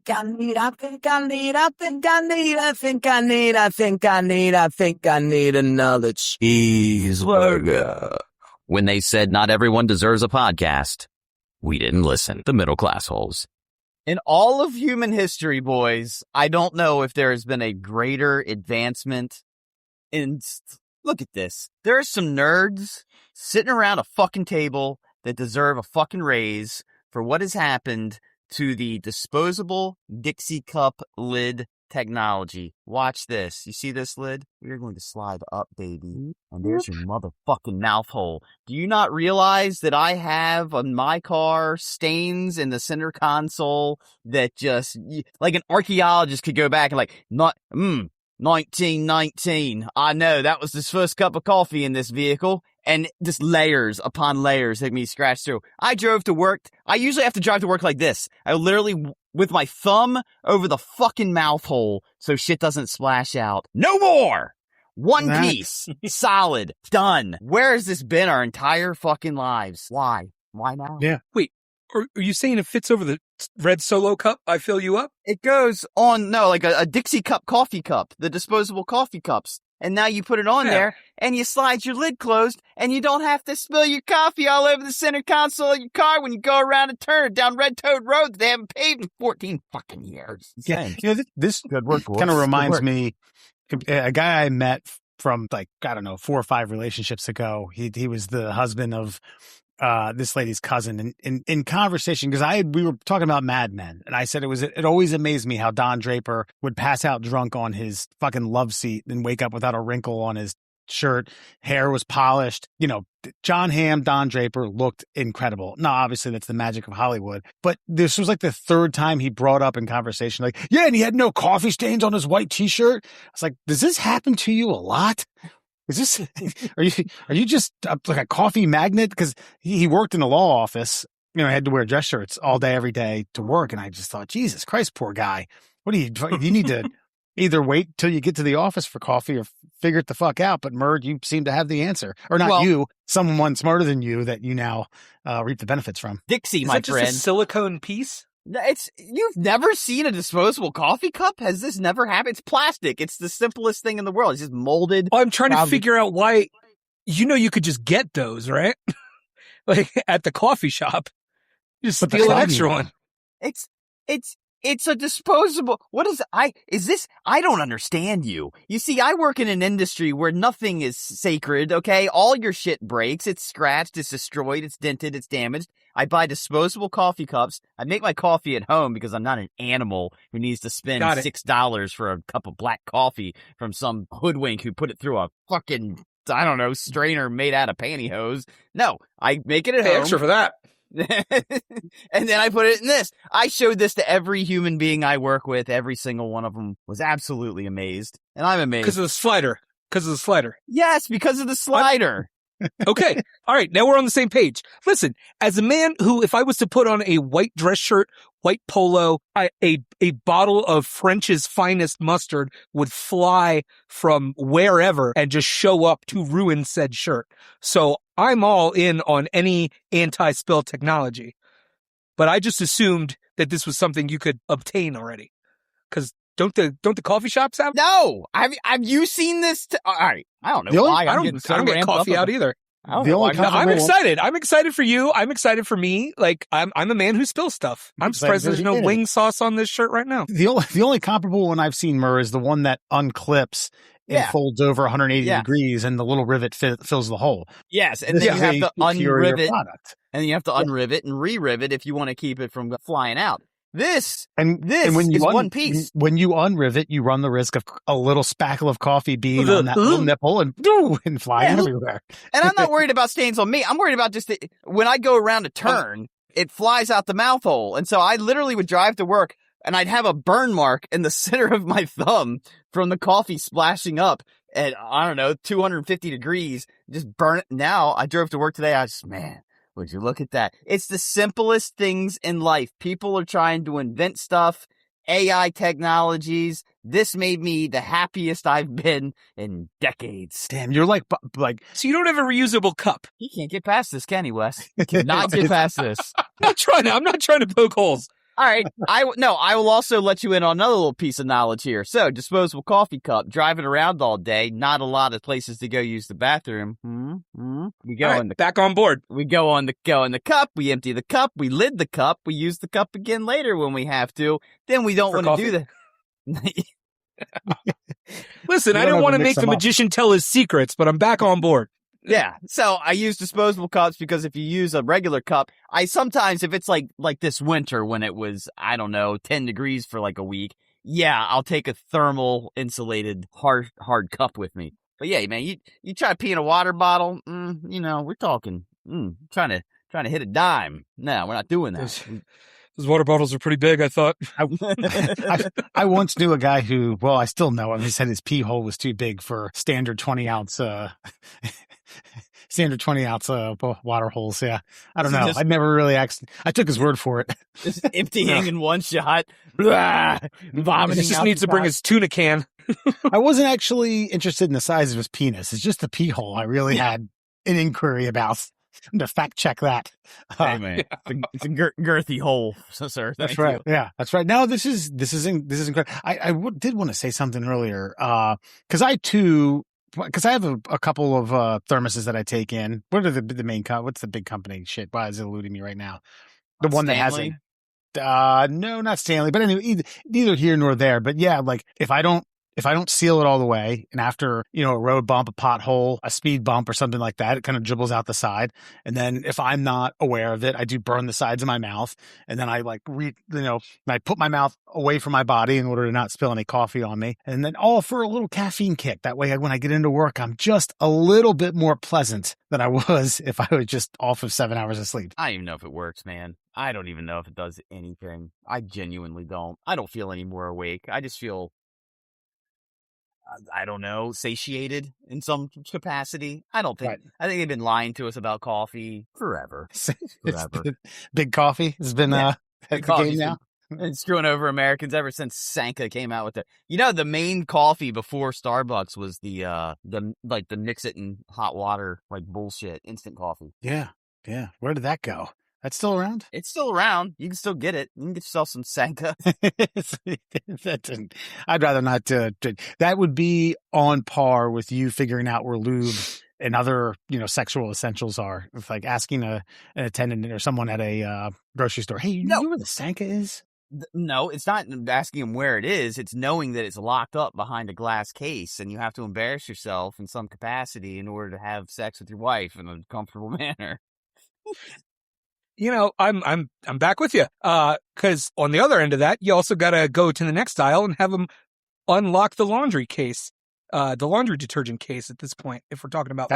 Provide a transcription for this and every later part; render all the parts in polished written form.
think I need another cheeseburger. When they said not everyone deserves a podcast, we didn't listen. The middle class holes. In all of human history, boys, I don't know if there has been a greater advancement in... Look at this. There are some nerds sitting around a fucking table that deserve a fucking raise for what has happened to the disposable Dixie cup lid technology. Watch this. You see this lid? We're going to slide up, baby. And there's your motherfucking mouth hole. Do you not realize that I have on my car stains in the center console that just, like an archaeologist could go back and like, 1919. I know, that was his first cup of coffee in this vehicle. And just layers upon layers that me scratch through. I drove to work. I usually have to drive to work like this. I literally, with my thumb over the fucking mouth hole so shit doesn't splash out. No more! One piece. Solid. Done. Where has this been our entire fucking lives? Why? Why now? Yeah. Wait, are you saying it fits over the red Solo cup? I fill you up? It goes on, no, like a Dixie cup coffee cup. The disposable coffee cups. And now you put it on there, and you slide your lid closed, and you don't have to spill your coffee all over the center console of your car when you go around a turn down Red Toad Road that they haven't paved in 14 fucking years. Yeah, this kind of reminds me, a guy I met from, like, I don't know, 4 or 5 relationships ago. He was the husband of this lady's cousin, and in conversation, because we were talking about Mad Men, and I said it always amazed me how Don Draper would pass out drunk on his fucking love seat and wake up without a wrinkle on his shirt. Hair was polished. You know, John Hamm, Don Draper looked incredible. Now, obviously, that's the magic of Hollywood, but this was like the 3rd time he brought up in conversation, like, yeah, and he had no coffee stains on his white T-shirt. I was like, does this happen to you a lot? Is this, are you just like a coffee magnet? Because he worked in the law office, you know, had to wear dress shirts all day, every day to work. And I just thought, Jesus Christ, poor guy. What do you need to either wait till you get to the office for coffee or figure it the fuck out. But Murd, you seem to have the answer, or not you, someone smarter than you that you now reap the benefits from. Dixie, my friend. Is that just a silicone piece? You've never seen a disposable coffee cup? Has this never happened? It's plastic. It's the simplest thing in the world. It's just molded. I'm trying to figure out why, you could just get those, right? Like at the coffee shop. Just steal an extra one. It's a disposable. I don't understand you. You see, I work in an industry where nothing is sacred, okay? All your shit breaks. It's scratched. It's destroyed. It's dented. It's damaged. I buy disposable coffee cups. I make my coffee at home because I'm not an animal who needs to spend $6 for a cup of black coffee from some hoodwink who put it through a fucking, I don't know, strainer made out of pantyhose. No, I make it at home. Extra for that. And then I put it in this. I showed this to every human being I work with. Every single one of them was absolutely amazed. And I'm amazed. Because of the slider. Yes, because of the slider. Okay. All right. Now we're on the same page. Listen, as a man who, if I was to put on a white dress shirt, white polo, a bottle of French's finest mustard would fly from wherever and just show up to ruin said shirt. So I'm all in on any anti-spill technology, but I just assumed that this was something you could obtain already. Because don't the coffee shops have? No. Have you seen this? All right. I don't know why I don't get coffee out either. I'm excited. I'm excited for you. I'm excited for me. Like I'm a man who spills stuff. I'm surprised there's no wing sauce on this shirt right now. The only comparable one I've seen, Murr, is the one that unclips and folds over 180 degrees, and the little rivet fills the hole. Yes, and then you have to unrivet, and you have to unrivet and re-rivet if you want to keep it from flying out. This when you is one piece. When you unrivet, you run the risk of a little spackle of coffee being on that little nipple and flying everywhere. And I'm not worried about stains on me. I'm worried about just when I go around a turn, it flies out the mouth hole. And so I literally would drive to work and I'd have a burn mark in the center of my thumb from the coffee splashing up at, I don't know, 250 degrees. Just burn it. Now I drove to work today. Man, would you look at that? It's the simplest things in life. People are trying to invent stuff, AI technologies. This made me the happiest I've been in decades. Damn, you're like. So you don't have a reusable cup. He can't get past this, can he, Wes? He cannot get past this. I'm not trying to poke holes. All right. I will also let you in on another little piece of knowledge here. So, disposable coffee cup, driving around all day, not a lot of places to go use the bathroom. We go in the back on board. We go in the cup, we empty the cup, we lid the cup, we use the cup again later when we have to. Then we don't want to do that. Listen, I didn't want to make the magician tell his secrets, but I'm back on board. Yeah. So I use disposable cups because if you use a regular cup, I sometimes, if it's like this winter when it was, I don't know, 10 degrees for like a week. Yeah. I'll take a thermal insulated hard cup with me. But yeah, man, you try to pee in a water bottle. We're talking, trying to hit a dime. No, we're not doing that. Those water bottles are pretty big, I thought. I once knew a guy who, well, I still know him. He said his pee hole was too big for standard 20-ounce water holes. Yeah. I don't know. I'd never really asked. I took his word for it. Just emptying in one shot. Blah, vomiting. He just needs to bring his tuna can. I wasn't actually interested in the size of his penis. It's just the pee hole I really had an inquiry about. I'm to fact check that. Hey, man. It's a girthy hole, sir. That's right. You. Yeah, that's right. Now this is incredible. I did want to say something earlier because I have a couple of thermoses that I take in. What are the main? What's the big company? Shit, why is it eluding me right now? The one Stanley? that hasn't. No, not Stanley. But anyway, neither here nor there. But yeah, like if I don't seal it all the way, and after, a road bump, a pothole, a speed bump or something like that, it kind of dribbles out the side. And then if I'm not aware of it, I do burn the sides of my mouth. And then I I put my mouth away from my body in order to not spill any coffee on me. And then all for a little caffeine kick. That way, when I get into work, I'm just a little bit more pleasant than I was if I was just off of 7 hours of sleep. I don't even know if it works, man. I don't even know if it does anything. I genuinely don't. I don't feel any more awake. I just feel, I don't know, satiated in some capacity. I don't think. Right. I think they've been lying to us about coffee forever. Big coffee has been at the game now. Been screwing over Americans ever since Sanka came out with it. The main coffee before Starbucks was the mix it in hot water like bullshit instant coffee. Yeah. Where did that go? That's still around? It's still around. You can still get it. You can get yourself some Sanka. I'd rather not. That would be on par with you figuring out where lube and other, sexual essentials are. It's like asking an attendant or someone at a grocery store, hey, you know where the Sanka is? No, it's not asking them where it is. It's knowing that it's locked up behind a glass case and you have to embarrass yourself in some capacity in order to have sex with your wife in a comfortable manner. I'm back with you. Cause on the other end of that, you also got to go to the next aisle and have them unlock the laundry case, the laundry detergent case at this point. If we're talking about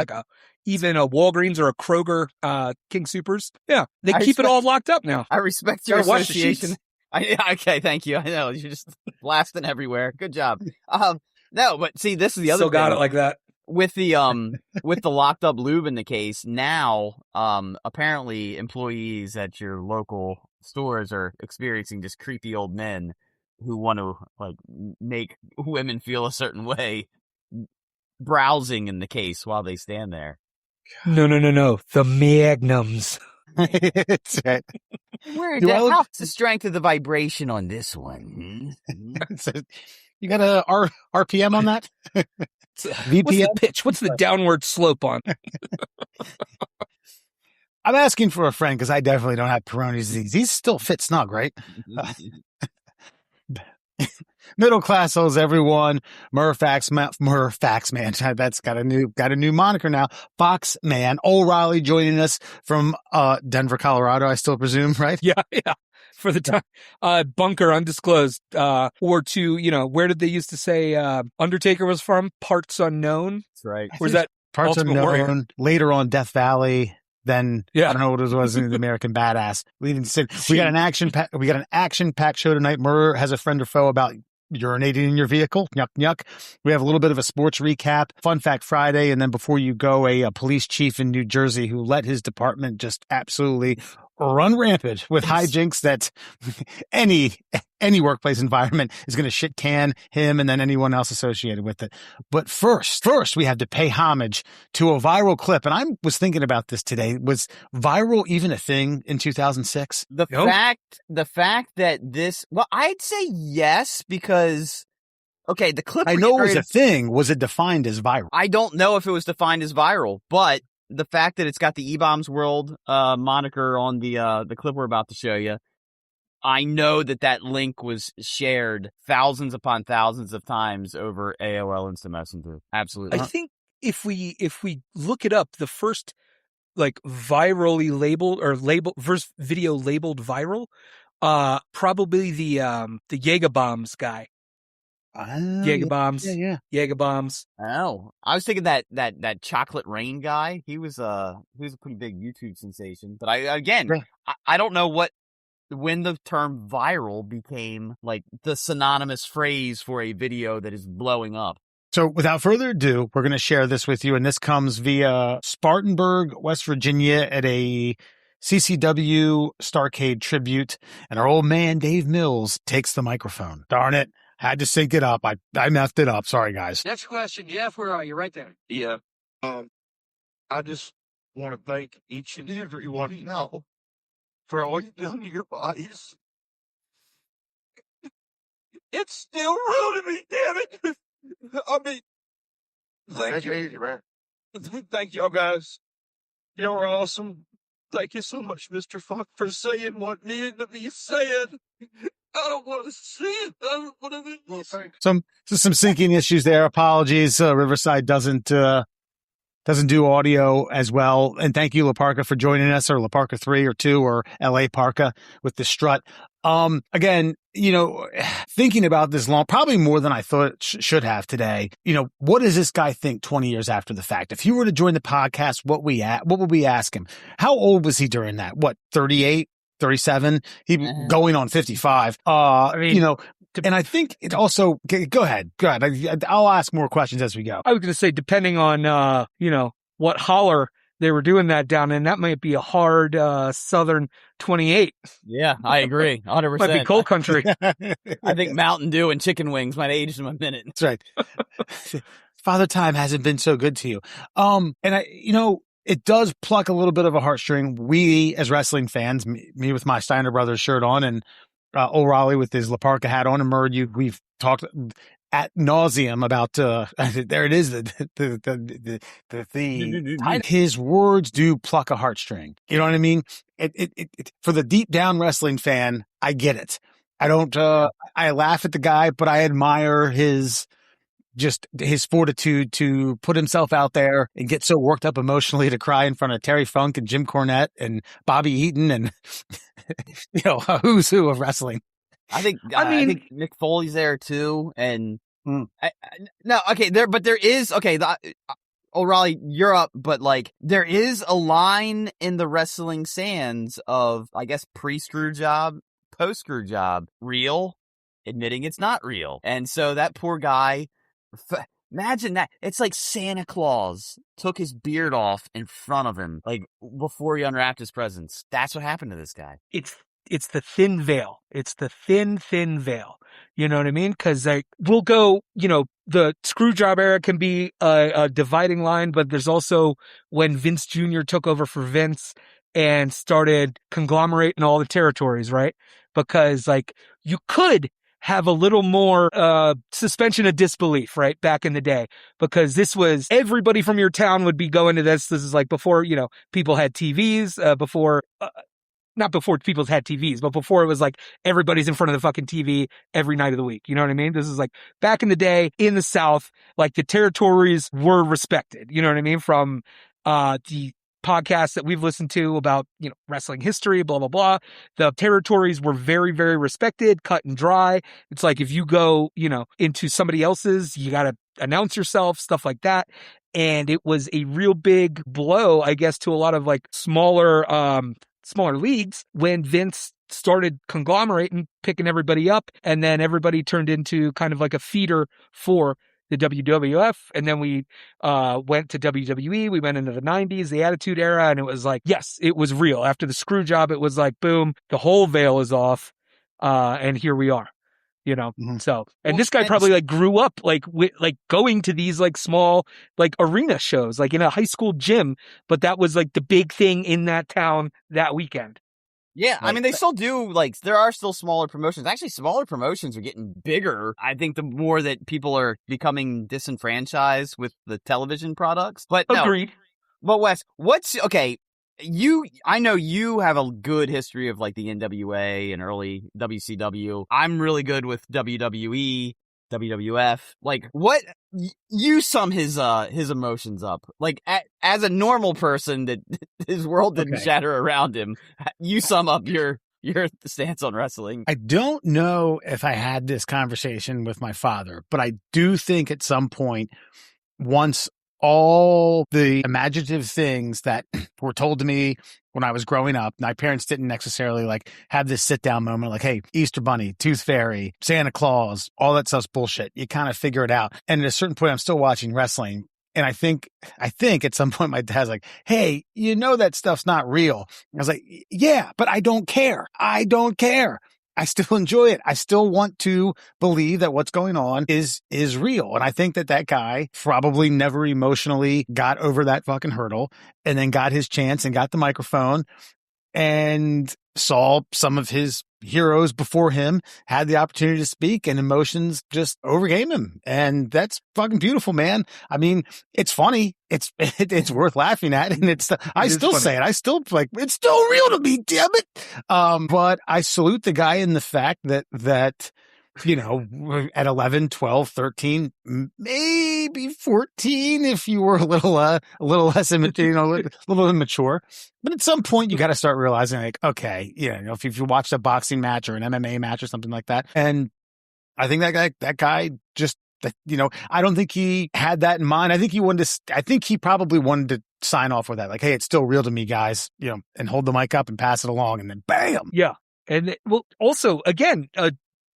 even a Walgreens or a Kroger, King Supers. Yeah. They keep it all locked up now. I respect your association. Okay. Thank you. I know you're just blasting everywhere. Good job. No, but see, this is the other thing. Got it like that. With the locked up lube in the case, now apparently employees at your local stores are experiencing just creepy old men who want to make women feel a certain way, browsing in the case while they stand there. No. The magnums. That's right. How's the strength of the vibration on this one? You got a RPM on that? VPN? What's the pitch? What's the downward slope on? I'm asking for a friend because I definitely don't have Peyronie's disease. He's still fit snug, right? Middle Classholes, everyone. Murphax man. That's got a new moniker now. Fox man. O'Reilly joining us from Denver, Colorado, I still presume, right? Yeah. For the time, bunker undisclosed, or to, where did they used to say, Undertaker was from? Parts unknown. That's right. Where's that? Parts Ultimate unknown. Warrior. Later on Death Valley. Then I don't know what it was in the American Badass. We got an action-packed show tonight. Murr has a friend or foe about urinating in your vehicle. Yuck, yuck. We have a little bit of a sports recap, Fun Fact Friday, and then before you go, a police chief in New Jersey who let his department just absolutely run rampant with hijinks that any workplace environment is going to shit can him and then anyone else associated with it. But first we have to pay homage to a viral clip. And I was thinking about this today. Was viral even a thing in 2006? The fact that this, well, I'd say yes, because, okay, the clip. I know it was a thing. Was it defined as viral? I don't know if it was defined as viral, but the fact that it's got the E-Bombs World moniker on the clip we're about to show you, I know that link was shared thousands upon thousands of times over AOL Instant Messenger. Absolutely. I think if we look it up, the first like virally labeled or first video labeled viral, probably the Jaeger bombs guy. Jaeger bombs. Yeah. Jaeger bombs. Oh, I was thinking that Chocolate Rain guy. He was a pretty big YouTube sensation. But I don't know when the term viral became like the synonymous phrase for a video that is blowing up. So without further ado, we're going to share this with you. And this comes via Spartanburg, West Virginia at a CCW Starcade tribute. And our old man, Dave Mills, takes the microphone. Darn it. Had to sync it up. I messed it up. Sorry, guys. Next question, Jeff. Where are you? Right there. Yeah. I just want to thank each and every one of y'all for all you've done to your bodies. It's still real to me, damn it. I mean, thank you. Man. Thank y'all guys. Y'all are awesome. Thank you so much, Mr. Fuck, for saying what needed to be said. I don't want to see it. I don't want to listen. Some syncing issues there. Apologies. Riverside doesn't do audio as well. And thank you, La Parka, for joining us, or La Parka 3 or 2 or LA Parka with the strut. Again, thinking about this long, probably more than I thought should have today. What does this guy think 20 years after the fact? If he were to join the podcast, what would we ask him? How old was he during that? What, 38? 37, he going on 55. And I think it also, go ahead. I'll ask more questions as we go. I was going to say, depending on, what holler they were doing that down in, that might be a hard, Southern 28. Yeah, I agree. 100%. Might be coal country. I think Mountain Dew and chicken wings might age him a minute. That's right. Father Time hasn't been so good to you. It does pluck a little bit of a heartstring. We, as wrestling fans, me with my Steiner Brothers shirt on, and O'Reilly with his La Parka hat on, and Murray, we've talked ad nauseum about. There it is. The his words do pluck a heartstring. You know what I mean? It for the deep down wrestling fan, I get it. I don't. I laugh at the guy, but I admire his fortitude to put himself out there and get so worked up emotionally to cry in front of Terry Funk and Jim Cornette and Bobby Eaton and, a who's who of wrestling. I think Mick Foley's there too. And there is, O'Reilly, you're up, but like there is a line in the wrestling sands of, I guess, pre-screw job, post-screw job, real, admitting it's not real. And so that poor guy, imagine that. It's like Santa Claus took his beard off in front of him, like before he unwrapped his presents. That's what happened to this guy. It's the thin veil. It's the thin veil. You know what I mean? Because we'll go, the screw job era can be a dividing line, but there's also when Vince Jr. took over for Vince and started conglomerating all the territories, right? Because you could have a little more suspension of disbelief, right, back in the day, because this was everybody from your town would be going to this. This is like before, people had TVs, not before people had TVs, but before it was like everybody's in front of the fucking TV every night of the week. You know what I mean? This is like back in the day in the South, like the territories were respected. You know what I mean? From the podcasts that we've listened to about, wrestling history, blah, blah, blah. The territories were very, very respected, cut and dry. It's like if you go, into somebody else's, you got to announce yourself, stuff like that. And it was a real big blow, I guess, to a lot of smaller leagues when Vince started conglomerating, picking everybody up, and then everybody turned into kind of like a feeder for the WWF, and then we went to WWE. We went into the 90s, the Attitude Era, and it was like, yes, it was real. After the screw job, it was like, boom, the whole veil is off, and here we are. So, and this guy probably like grew up like going to these like small like arena shows, like in a high school gym, but that was like the big thing in that town that weekend. Yeah, I mean, they still do, like, there are still smaller promotions. Actually, smaller promotions are getting bigger. I think the more that people are becoming disenfranchised with the television products. But no. Agreed. But Wes, I know you have a good history of like the NWA and early WCW. I'm really good with WWE, WWF. Like, what you sum his emotions up. Like, as a normal person that his world didn't shatter around him, you sum up your stance on wrestling. I don't know if I had this conversation with my father, but I do think at some point, once all the imaginative things that were told to me when I was growing up, my parents didn't necessarily like have this sit down moment like, hey, Easter Bunny, Tooth Fairy, Santa Claus, all that stuff's bullshit. You kind of figure it out. And at a certain point, I'm still watching wrestling. And I think at some point my dad's like, hey, that stuff's not real. I was like, yeah, but I don't care. I still enjoy it. I still want to believe that what's going on is real. And I think that guy probably never emotionally got over that fucking hurdle and then got his chance and got the microphone and saw some of his heroes before him had the opportunity to speak and emotions just overcame him. And that's fucking beautiful, man. I mean, it's funny. It's worth laughing at. And I still say it. I still like, it's still real to me, damn it. But I salute the guy in the fact that, at 11, 12, 13, maybe 14, if you were a little less immature, a little immature. But at some point, you got to start realizing, like, okay, if you watched a boxing match or an MMA match or something like that, and I think that guy just, I don't think he had that in mind. I think he probably wanted to sign off with that, like, hey, it's still real to me, guys, and hold the mic up and pass it along, and then bam, yeah, and also again.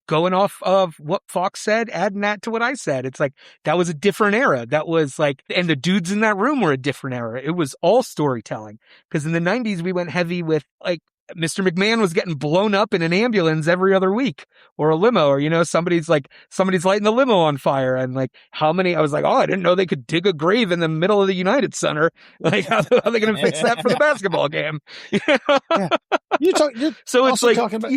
Going off of what Fox said, adding that to what I said, it's like that was a different era. That was like, and the dudes in that room were a different era. It was all storytelling. Because in the 90s, we went heavy with like Mr. McMahon was getting blown up in an ambulance every other week or a limo, or, somebody's lighting the limo on fire. And like I was like, oh, I didn't know they could dig a grave in the middle of the United Center. Like, how are they going to fix that for the basketball game? Yeah. So it's like, talking about.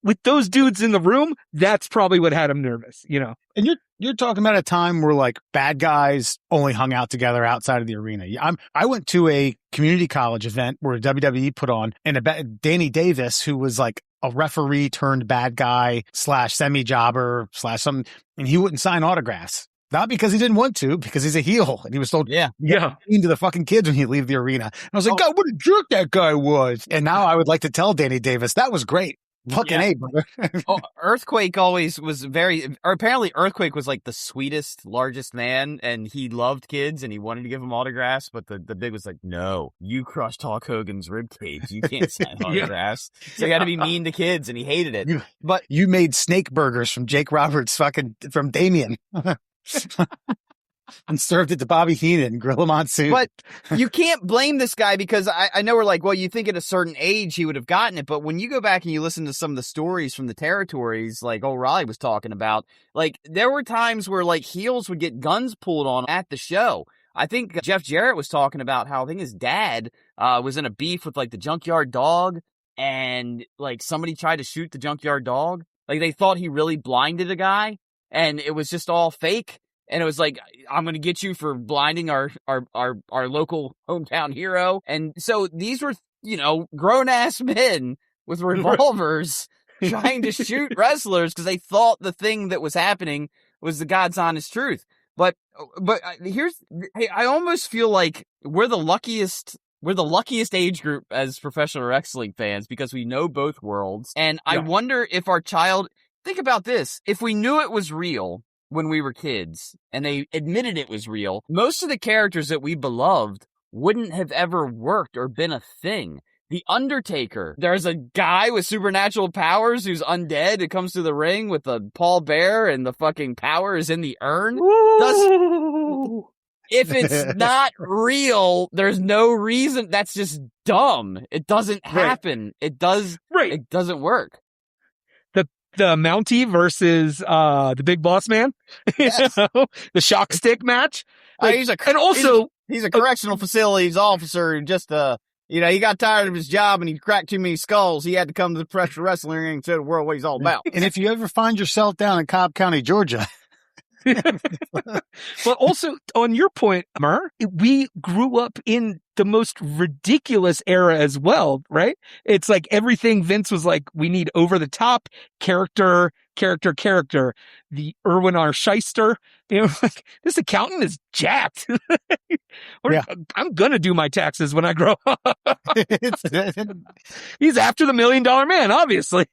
With those dudes in the room, that's probably what had him nervous, And you're talking about a time where like bad guys only hung out together outside of the arena. I went to a community college event where WWE put on, and Danny Davis, who was like a referee turned bad guy / semi-jobber / something, and he wouldn't sign autographs. Not because he didn't want to, because he's a heel. And he was told, into the fucking kids when he leave the arena. And I was like, God, what a jerk that guy was. And now I would like to tell Danny Davis, that was great. Fucking A, brother. Earthquake always was apparently Earthquake was like the sweetest, largest man, and he loved kids and he wanted to give them autographs, but the big was like, no, you crushed Hulk Hogan's ribcage. You can't sign autographs. So you got to be mean to kids, and he hated it. But you made snake burgers from Jake Roberts from Damien. And served it to Bobby Heenan and Gorilla Monsoon. But you can't blame this guy, because I know we're like, well, you think at a certain age he would have gotten it. But when you go back and you listen to some of the stories from the territories, like O'Reilly was talking about, like there were times where like heels would get guns pulled on at the show. I think Jeff Jarrett was talking about how I think his dad was in a beef with like the Junkyard Dog, and like somebody tried to shoot the Junkyard Dog. Like they thought he really blinded a guy, and it was just all fake. And it was like, I'm going to get you for blinding our local hometown hero. And so these were, grown ass men with revolvers trying to shoot wrestlers because they thought the thing that was happening was the God's honest truth. But I almost feel like we're the luckiest age group as professional wrestling fans, because we know both worlds. And I wonder if our child, think about this, if we knew it was real when we were kids and they admitted it was real, most of the characters that we beloved wouldn't have ever worked or been a thing. The Undertaker. There's a guy with supernatural powers who's undead who comes to the ring with a Paul Bear and the fucking power is in the urn. If it's not real, there's no reason. That's just dumb. It doesn't happen. It doesn't work. The Mountie versus the Big Boss Man, Yes. the shock stick match. He's a correctional facilities officer who just he got tired of his job and he cracked too many skulls. He had to come to the professional wrestling ring and show the world what he's all about. And if you ever find yourself down in Cobb County, Georgia. But also on your point, Mer, we grew up in the most ridiculous era as well, right? It's like everything Vince was like, we need over the top character. The Irwin R. Schyster, like this accountant is jacked. I'm gonna do my taxes when I grow up. He's after the $1 million man, obviously.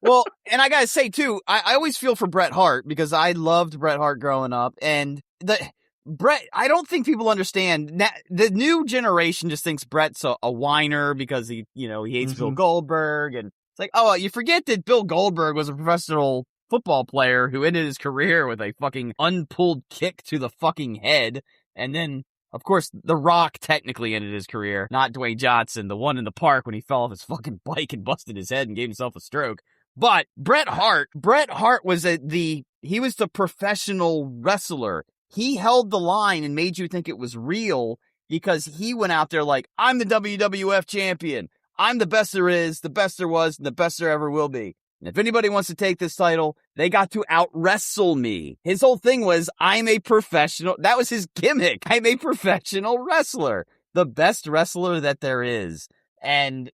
Well, and I gotta say too, I always feel for Bret Hart because I loved Bret Hart growing up, and I don't think people understand that the new generation just thinks Bret's a whiner because he hates Bill Goldberg, and it's like, oh, you forget that Bill Goldberg was a professional football player who ended his career with a fucking unpulled kick to the fucking head, and then, of course, The Rock technically ended his career, not Dwayne Johnson, the one in the park when he fell off his fucking bike and busted his head and gave himself a stroke. But Bret Hart was he was the professional wrestler. He held the line and made you think it was real because he went out there like, I'm the WWF champion. I'm the best there is, the best there was, and the best there ever will be. And if anybody wants to take this title, they got to out-wrestle me. His whole thing was, I'm a professional. That was his gimmick. I'm a professional wrestler. The best wrestler that there is. And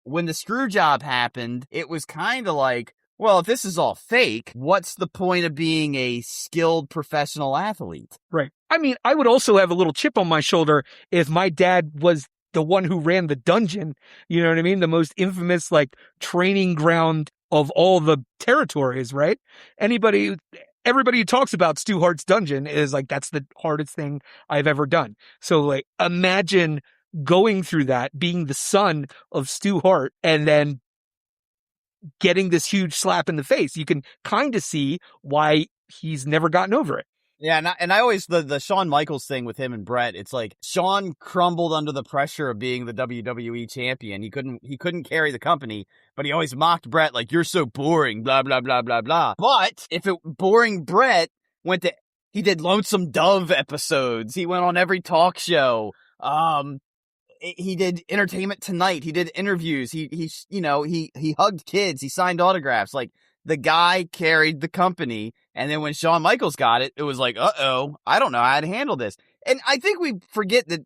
when the screw job happened, it was kind of like, well, if this is all fake, what's the point of being a skilled professional athlete? Right. I mean, I would also have a little chip on my shoulder if my dad was the one who ran the dungeon, you know what I mean? The most infamous, like, training ground of all the territories, right? Everybody who talks about Stu Hart's dungeon is like, that's the hardest thing I've ever done. So, like, imagine going through that, being the son of Stu Hart, and then getting this huge slap in the face. You can kind of see why he's never gotten over it. Yeah, and I always, the Shawn Michaels thing with him and Bret, it's like Shawn crumbled under the pressure of being the WWE champion. He couldn't carry the company, but he always mocked Bret like, you're so boring, blah, blah, blah, blah, blah. But boring Bret he did Lonesome Dove episodes. He went on every talk show. He did Entertainment Tonight. He did interviews. He hugged kids. He signed autographs. Like, the guy carried the company. And then when Shawn Michaels got it, it was like, uh-oh, I don't know how to handle this. And I think we forget that,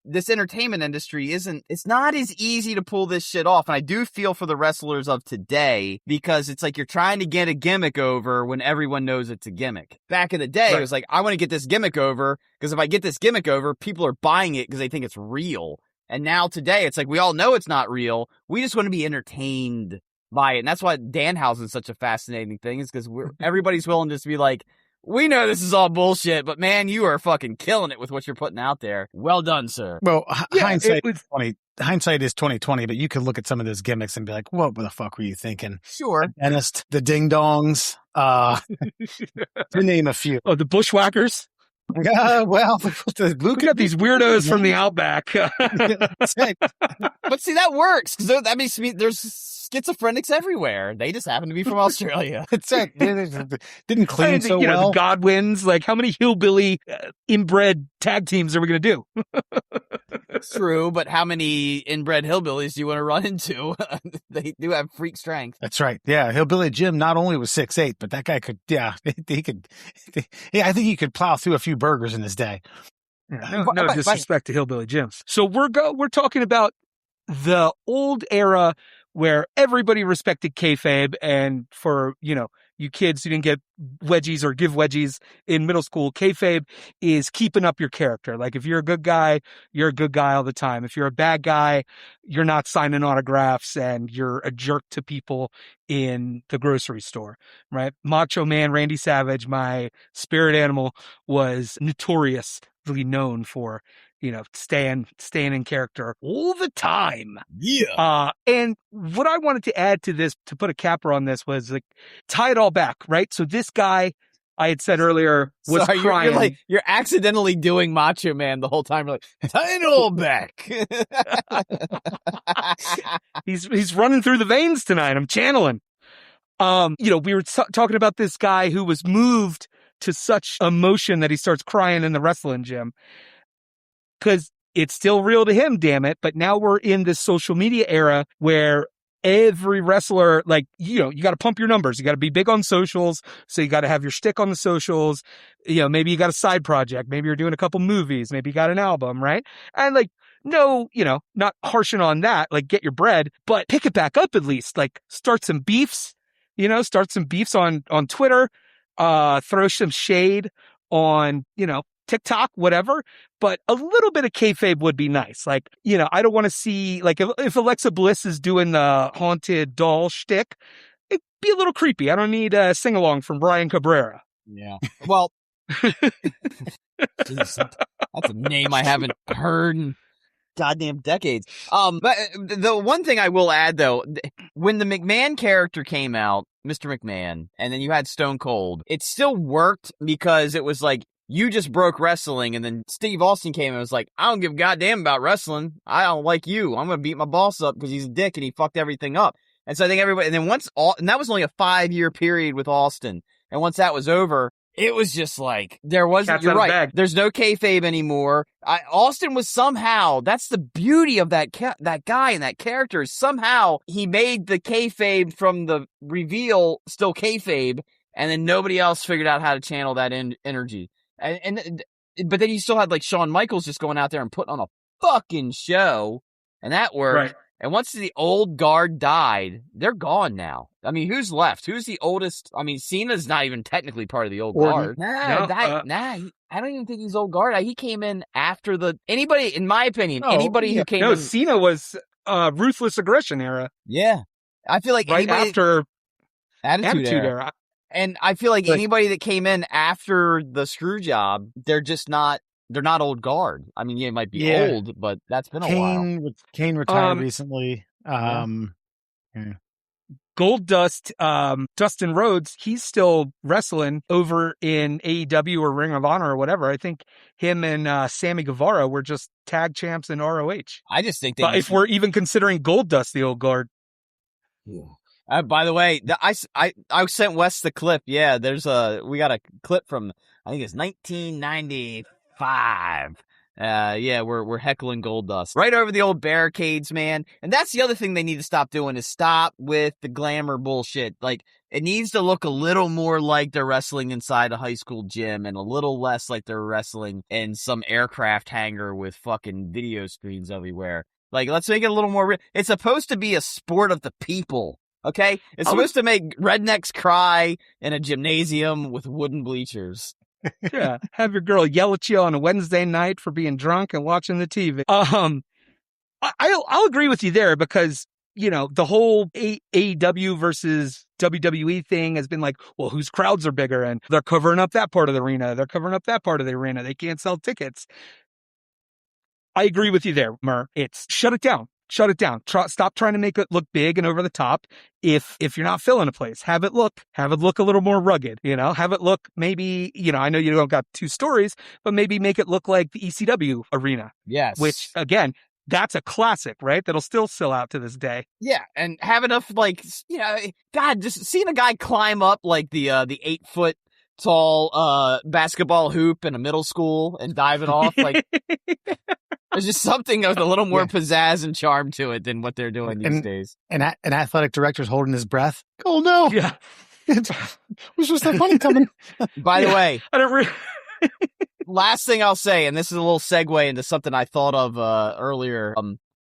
this entertainment industry it's not as easy to pull this shit off. And I do feel for the wrestlers of today because it's like you're trying to get a gimmick over when everyone knows it's a gimmick. Back in the day, It was like, I want to get this gimmick over because if I get this gimmick over, people are buying it because they think it's real. And now today, it's like, we all know it's not real. We just want to be entertained by it. And that's why Danhausen's such a fascinating thing, is because everybody's willing to just be like, we know this is all bullshit, but man, you are fucking killing it with what you're putting out there. Well done, sir. Well, hindsight is 2020, but you could look at some of those gimmicks and be like, what the fuck were you thinking? Sure. The dentist, the ding dongs, to name a few. Oh, the bushwhackers. Well, we got these weirdos from the outback. But see, that works because that makes me, there's schizophrenics everywhere. They just happen to be from Australia. It's it. Didn't clean so well. The Godwins, like, how many hillbilly inbred tag teams are we going to do? True, but how many inbred hillbillies do you want to run into? They do have freak strength. That's right. Yeah, Hillbilly Jim not only was 6'8", but that guy could. Yeah, he could. Yeah, I think he could plow through a few burgers in his day. No disrespect to Hillbilly Jims. So we're talking about the old era where everybody respected kayfabe, and for, you kids who didn't get wedgies or give wedgies in middle school, kayfabe is keeping up your character. Like, if you're a good guy, you're a good guy all the time. If you're a bad guy, you're not signing autographs and you're a jerk to people in the grocery store, right? Macho Man Randy Savage, my spirit animal, was notoriously known for staying in character all the time. Yeah. And what I wanted to add to this, to put a capper on this, was like tie it all back, right? So this guy, I had said earlier, was Sorry, crying. You're accidentally doing Macho Man the whole time. You're like, tie it all back. He's running through the veins tonight. I'm channeling. We were talking about this guy who was moved to such emotion that he starts crying in the wrestling gym. Because it's still real to him, damn it. But now we're in this social media era where every wrestler, you got to pump your numbers. You got to be big on socials. So you got to have your stick on the socials. Maybe you got a side project. Maybe you're doing a couple movies. Maybe you got an album, right? And no, not harshing on that. Get your bread, but pick it back up at least. Start some beefs, on Twitter, throw some shade on, TikTok, whatever, but a little bit of kayfabe would be nice. I don't want to see, if Alexa Bliss is doing the haunted doll shtick, it'd be a little creepy. I don't need a sing-along from Brian Cabrera. Yeah. Well, geez, that's a name I haven't heard in goddamn decades. But the one thing I will add, though, when the McMahon character came out, Mr. McMahon, and then you had Stone Cold, it still worked because it was you just broke wrestling, and then Steve Austin came and was like, I don't give a goddamn about wrestling. I don't like you. I'm going to beat my boss up because he's a dick and he fucked everything up. And so I think everybody, and then and that was only a 5-year period with Austin. And once that was over, it was just there wasn't, you're right. There's no kayfabe anymore. Austin was somehow, that's the beauty of that guy and that character. Somehow he made the kayfabe from the reveal still kayfabe, and then nobody else figured out how to channel that energy. But then you still had Shawn Michaels just going out there and putting on a fucking show, and that worked. Right. And once the old guard died, they're gone now. I mean, who's left? Who's the oldest? I mean, Cena's not even technically part of the old guard. I don't even think he's old guard. He came in after anybody, in my opinion, who came in. No, Cena was Ruthless Aggression era. Yeah. I feel like right after Attitude era. And I feel like anybody that came in after the screw job, they're not old guard. I mean, it might be old, but that's been a while. Kane retired recently. Goldust, Dustin Rhodes, he's still wrestling over in AEW or Ring of Honor or whatever. I think him and Sammy Guevara were just tag champs in ROH. I just think if we're even considering Goldust the old guard. Yeah. By the way, I sent Wes the clip. Yeah, we got a clip from, I think it's 1995. We're heckling Goldust right over the old barricades, man. And that's the other thing they need to stop doing is stop with the glamour bullshit. It needs to look a little more like they're wrestling inside a high school gym and a little less like they're wrestling in some aircraft hangar with fucking video screens everywhere. Let's make it a little more real. It's supposed to be a sport of the people. Okay? It's supposed to make rednecks cry in a gymnasium with wooden bleachers. Yeah. Have your girl yell at you on a Wednesday night for being drunk and watching the TV. I'll agree with you there because, the whole AEW versus WWE thing has been whose crowds are bigger? And they're covering up that part of the arena. They're covering up that part of the arena. They can't sell tickets. I agree with you there, Mur. It's shut it down. Shut it down. Stop trying to make it look big and over the top. If you're not filling a place, have it look a little more rugged, have it look maybe, I know you don't got 2 stories, but maybe make it look like the ECW arena. Yes. Which again, that's a classic, right? That'll still sell out to this day. Yeah. And have enough God, just seeing a guy climb up the 8-foot tall, basketball hoop in a middle school and dive it off. There's just something with a little more pizzazz and charm to it than what they're doing these days. And an athletic director's holding his breath. Oh, no. Yeah. It was just that funny coming. By the way, I don't last thing I'll say, and this is a little segue into something I thought of earlier.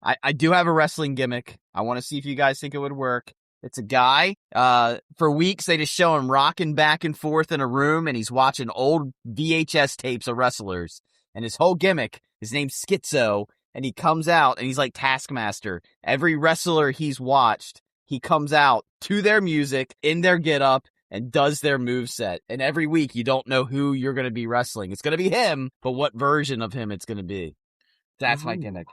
I do have a wrestling gimmick. I want to see if you guys think it would work. It's a guy. For weeks, they just show him rocking back and forth in a room, and he's watching old VHS tapes of wrestlers. And his whole gimmick, his name's Schizo, and he comes out, and he's like Taskmaster. Every wrestler he's watched, he comes out to their music, in their getup, and does their moveset. And every week, you don't know who you're going to be wrestling. It's going to be him, but what version of him it's going to be. That's my gimmick.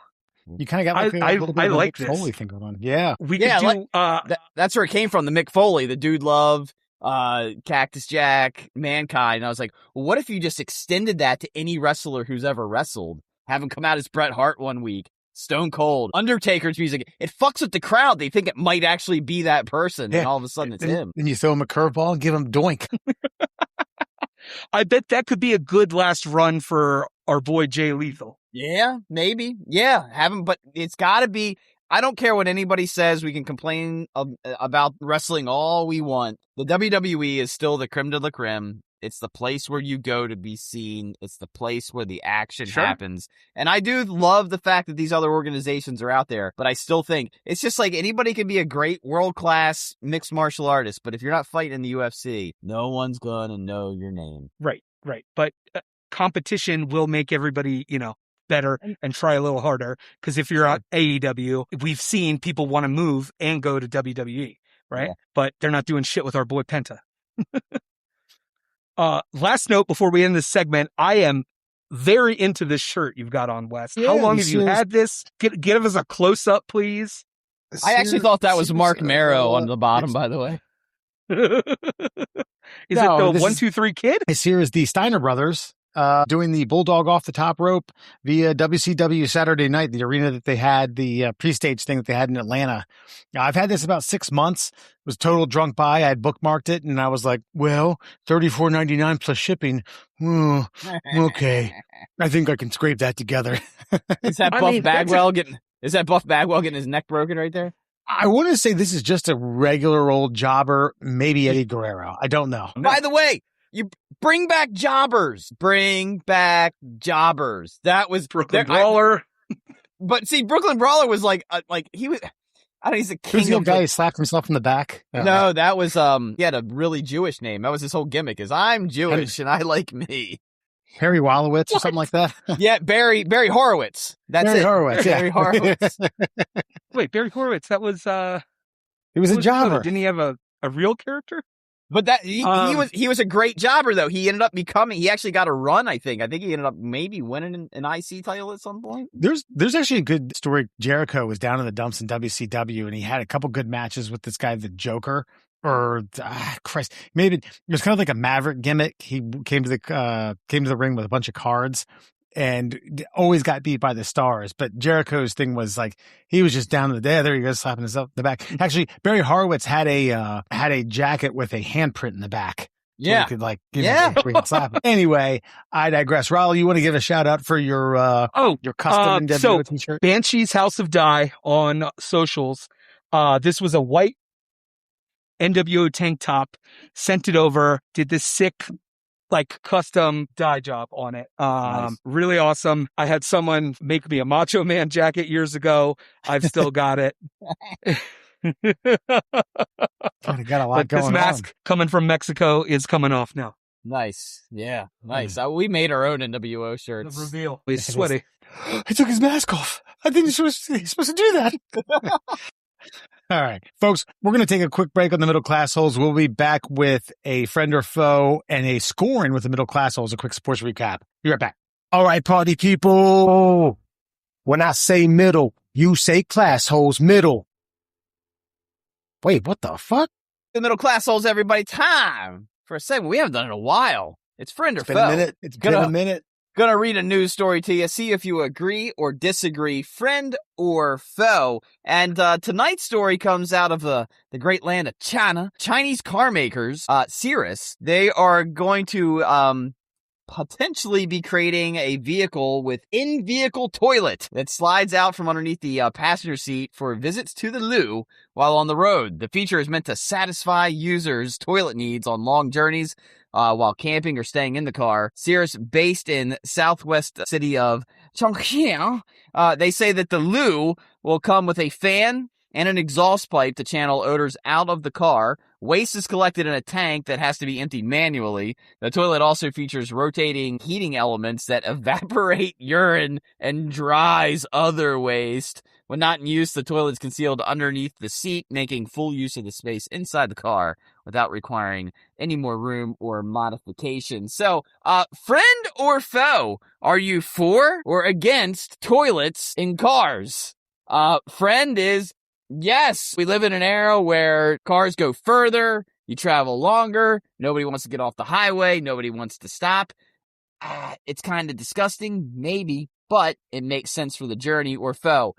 You kind of got like a little bit of a like Mick Foley this. thing going on. Yeah. We could do that's where it came from. The Mick Foley, the Dude Love, Cactus Jack, Mankind. And I was like, well, what if you just extended that to any wrestler who's ever wrestled? Have him come out as Bret Hart one week, Stone Cold, Undertaker's music. It fucks with the crowd. They think it might actually be that person, and all of a sudden it's him. Then you throw him a curveball and give him doink. I bet that could be a good last run for our boy Jay Lethal. Yeah, maybe. Yeah, have him, but it's got to be. I don't care what anybody says. We can complain about wrestling all we want. The WWE is still the creme de la creme. It's the place where you go to be seen. It's the place where the action happens. And I do love the fact that these other organizations are out there, but I still think it's just like anybody can be a great world-class mixed martial artist, but if you're not fighting in the UFC, no one's going to know your name. Right. But competition will make everybody, better and try a little harder. Because if you're at AEW, we've seen people want to move and go to WWE, right? Yeah. But they're not doing shit with our boy Penta. Last note before we end this segment, I am very into this shirt you've got on, Wes. How long have you had this? Give us a close up, please. I actually thought that was Mark Marrow on the bottom, by the way. Is it the 1, 2, 3 kid? This here is the Steiner brothers doing the Bulldog off the top rope via WCW Saturday Night, the arena that they had, the pre-stage thing that they had in Atlanta. I've had this about 6 months. It was total drunk buy. I had bookmarked it, and I was like, well, $34.99 plus shipping. Okay. I think I can scrape that together. Is that Buff Bagwell getting his neck broken right there? I want to say this is just a regular old jobber, maybe Eddie Guerrero. I don't know. By the way, you bring back jobbers. Bring back jobbers. That was Brooklyn Brawler. But see, Brooklyn Brawler was like he was. I don't know, he's a king. Who's the guy who slapped himself in the back? No, that was he had a really Jewish name. That was his whole gimmick. Is I'm Jewish and I like me. Harry Wolowitz or something like that? Yeah, Barry Horowitz. That's Barry it. Horowitz, yeah. Barry Horowitz. Wait, Barry Horowitz, that was he was a jobber. Didn't he have a real character? But that he was a great jobber though. He ended up he actually got a run, I think. I think he ended up maybe winning an IC title at some point. There's actually a good story. Jericho was down in the dumps in WCW and he had a couple good matches with this guy, the Joker. Or Christ, maybe it was kind of like a Maverick gimmick. He came to the ring with a bunch of cards and always got beat by the Stars. But Jericho's thing was like he was just down in the day. There he goes, slapping himself in the back. Actually, Barry Horowitz had a jacket with a handprint in the back. So yeah, he could slap it. Anyway, I digress. Raul, you want to give a shout out for your custom NWO t-shirt? Banshee's House of Dye on socials. This was a white NWO tank top, sent it over, did this sick, custom dye job on it. Nice. Really awesome. I had someone make me a Macho Man jacket years ago. I've still got it. Got a lot but going this mask coming from Mexico is coming off now. Nice. Yeah. Nice. We made our own NWO shirts. The reveal. He's sweaty. He took his mask off. I think he's supposed to do that. All right, folks, we're going to take a quick break on the middle class holes. We'll be back with a friend or foe and a scoring with the middle class holes, a quick sports recap. Be right back. All right, party people. When I say middle, you say class holes middle. Wait, what the fuck? The middle class holes, everybody. Time for a segment we haven't done in a while. It's friend or foe. It's been a minute. Gonna read a news story to you, see if you agree or disagree, friend or foe. And tonight's story comes out of the great land of China. Chinese car makers, Cirrus, they are going to potentially be creating a vehicle with in-vehicle toilet that slides out from underneath the passenger seat for visits to the loo while on the road. The feature is meant to satisfy users' toilet needs on long journeys while camping or staying in the car. Cirrus, based in southwest city of Chongqing, they say that the loo will come with a fan and an exhaust pipe to channel odors out of the car. Waste is collected in a tank that has to be emptied manually. The toilet also features rotating heating elements that evaporate urine and dries other waste When not in use, the toilet is concealed underneath the seat, making full use of the space inside the car without requiring any more room or modification. So, friend or foe? Are you for or against toilets in cars? Friend is yes. We live in an era where cars go further, you travel longer, nobody wants to get off the highway, nobody wants to stop. It's kind of disgusting, maybe, but it makes sense for the journey. Or foe?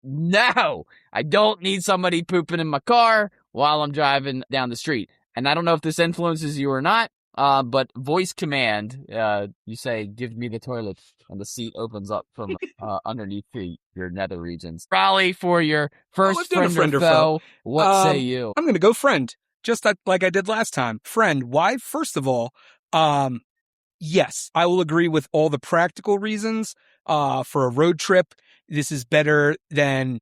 No, I don't need somebody pooping in my car while I'm driving down the street. And I don't know if this influences you or not, but voice command, you say, give me the toilet, and the seat opens up from underneath your nether regions. Raleigh, for your first friend or foe, what say you? I'm going to go friend, just like I did last time. Friend, why? First of all, yes, I will agree with all the practical reasons. For a road trip, this is better than,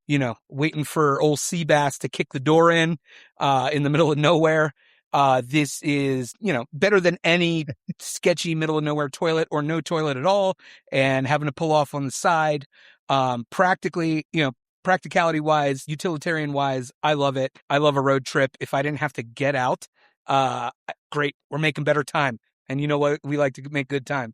waiting for old Seabass to kick the door in the middle of nowhere. This is, better than any sketchy middle of nowhere toilet or no toilet at all and having to pull off on the side. Practically, practicality wise, utilitarian wise, I love it. I love a road trip. If I didn't have to get out, great. We're making better time. And you know what? We like to make good time.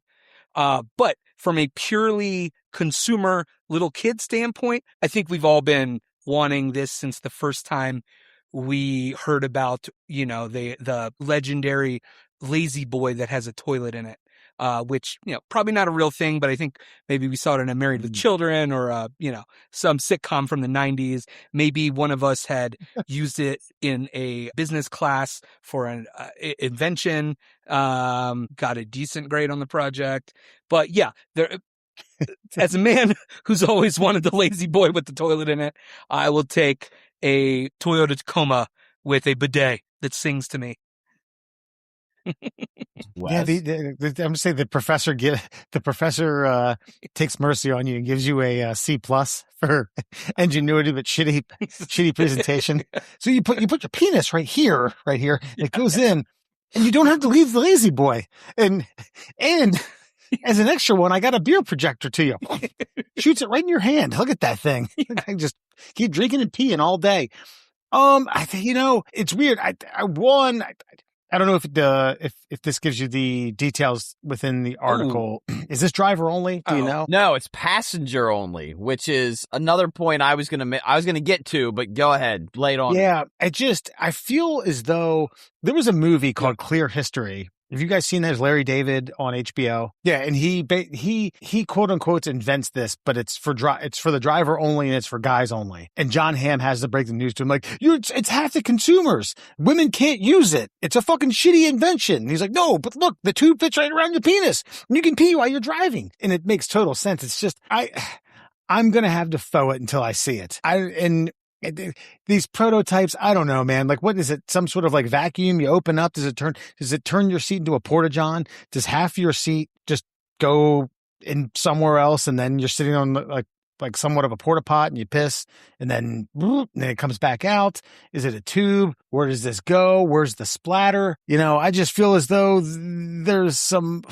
But from a purely consumer little kid standpoint, I think we've all been wanting this since the first time we heard about, the legendary lazy boy that has a toilet in it, which, probably not a real thing, but I think maybe we saw it in a Married with Children or, some sitcom from the 90s. Maybe one of us had used it in a business class for an invention, got a decent grade on the project. But yeah, as a man who's always wanted the lazy boy with the toilet in it, I will take a Toyota Tacoma with a bidet that sings to me. Yeah, I'm gonna say the professor takes mercy on you and gives you a C+ for ingenuity, but shitty presentation. So you put your penis right here, it goes in, and you don't have to leave the lazy boy. And as an extra one, I got a beer projector to you. Shoots it right in your hand. Look at that thing. I just keep drinking and peeing all day. I think, it's weird. I don't know if this gives you the details within the article. Ooh. Is this driver only? Do you know? No, it's passenger only, which is another point I was gonna get to, but go ahead, lay it on. Yeah, I feel as though there was a movie called Clear History. Have you guys seen that? It's Larry David on HBO. Yeah, and he quote unquote invents this, but it's for the driver only and it's for guys only. And John Hamm has to break the news to him like, it's half the consumers. Women can't use it. It's a fucking shitty invention. And he's like, no, but look, the tube fits right around your penis. And you can pee while you're driving. And it makes total sense. It's just I'm gonna have to foe it until I see it. These prototypes, I don't know, man. Like, what is it? Some sort of like vacuum you open up? Does it turn your seat into a porta-john? Does half your seat just go in somewhere else and then you're sitting on like somewhat of a porta pot and you piss and then it comes back out? Is it a tube? Where does this go? Where's the splatter? I just feel as though there's some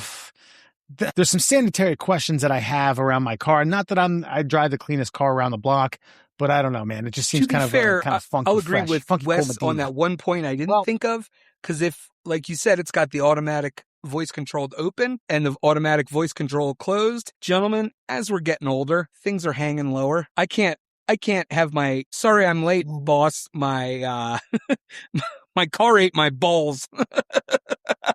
sanitary questions that I have around my car. Not that I drive the cleanest car around the block, but I don't know, man. It just seems kind of funky. I'll agree with Wes on that one point I didn't think of, because if, like you said, it's got the automatic voice controlled open and the automatic voice control closed. Gentlemen, as we're getting older, things are hanging lower. I can't have my sorry I'm late, boss. My my car ate my balls.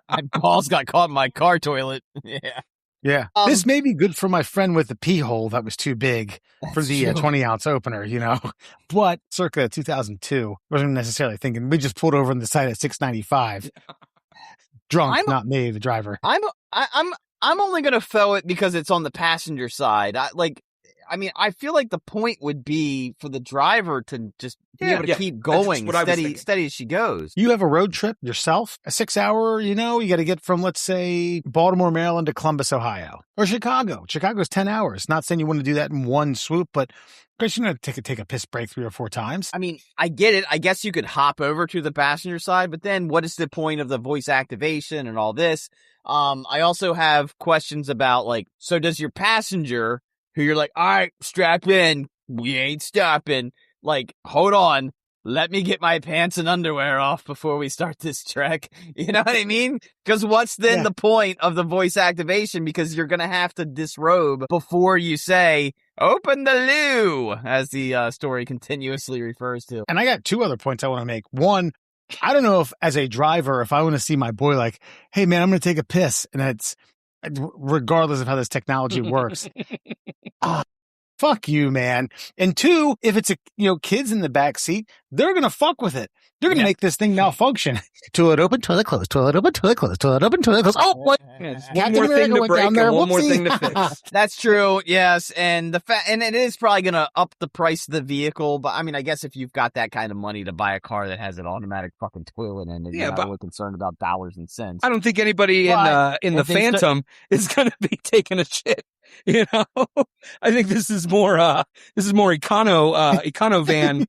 My balls got caught in my car toilet. Yeah. Yeah. This may be good for my friend with the pee hole that was too big for the 20-ounce opener, but circa 2002, wasn't necessarily thinking. We just pulled over on the side at 695. Drunk, not me, the driver. I'm only going to foe it because it's on the passenger side. I feel like the point would be for the driver to just be able to keep going steady as she goes. You have a road trip yourself, a 6-hour, you got to get from, let's say, Baltimore, Maryland to Columbus, Ohio, or Chicago. Chicago's 10 hours. Not saying you want to do that in one swoop, but Chris, you're going to take a piss break 3 or 4 times. I mean, I get it. I guess you could hop over to the passenger side, but then what is the point of the voice activation and all this? I also have questions about, so does your passenger, who you're like, all right, strap in, we ain't stopping. Like, hold on. Let me get my pants and underwear off before we start this trek. You know what I mean? Because what's then the point of the voice activation? Because you're going to have to disrobe before you say, open the loo, as the story continuously refers to. And I got two other points I want to make. One, I don't know if as a driver, if I want to see my boy like, hey man, I'm going to take a piss. And that's regardless of how this technology works. Fuck you, man. And two, if it's kids in the back seat, they're going to fuck with it. They're going to make this thing malfunction. Toilet open, toilet close, toilet open, toilet close, toilet open, toilet close. Oh, what? One more thing to break and one more thing to fix. That's true. Yes. And and it is probably going to up the price of the vehicle. But I mean, I guess if you've got that kind of money to buy a car that has an automatic fucking toilet in it, you're not really concerned about dollars and cents. I don't think anybody in the Phantom is going to be taking a shit. You know, I think this is more econo van.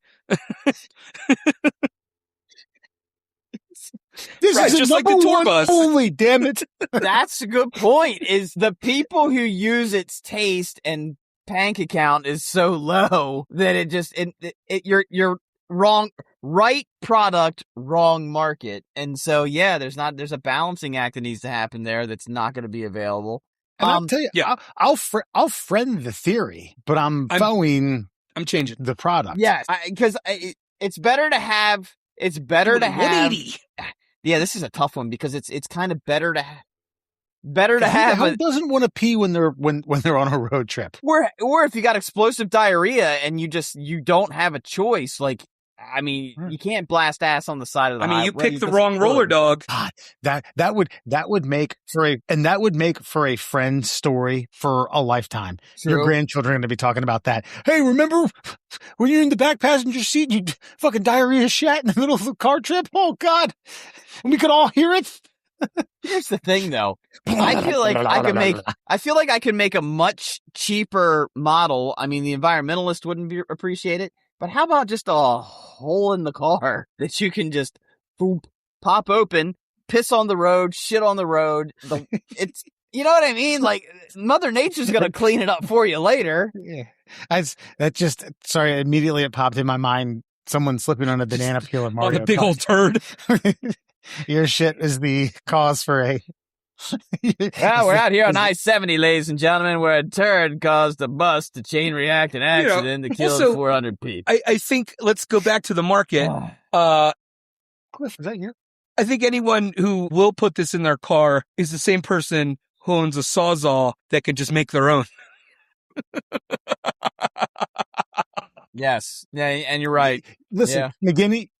This is just like the tour bus. Only, damn it. That's a good point. Is the people who use its taste and bank account is so low that it just you're wrong. Right product, wrong market, and so there's a balancing act that needs to happen there that's not going to be available. And I'll tell you, I'll friend the theory, but I'm changing the product. Yes, because it's better to have. It's better to have. Yeah, this is a tough one because it's kind of better to have. Who doesn't want to pee when they're on a road trip? Or if you got explosive diarrhea and you don't have a choice, like. I mean, you can't blast ass on the side of the highway. You picked the wrong roller dog. God, that would make for a friend story for a lifetime. True. Your grandchildren are going to be talking about that. Hey, remember when you're in the back passenger seat and you fucking diarrhea shat in the middle of the car trip? Oh God, and we could all hear it. Here's the thing, though. I feel like I could make a much cheaper model. I mean, the environmentalist wouldn't appreciate it. But how about just a hole in the car that you can just pop open, piss on the road, shit on the road? It's you know what I mean? Like Mother Nature's gonna clean it up for you later. Yeah, immediately it popped in my mind. Someone slipping on a banana peel at Mario. On a big old turd. Your shit is the cause for a. Well, we're out here on I-70, ladies and gentlemen, where a turd caused a bus to chain react an accident that killed 400 people. I think let's go back to the market. Cliff, is that you? I think anyone who will put this in their car is the same person who owns a Sawzall that can just make their own. Yes. Yeah, and you're right. Listen, McGinney,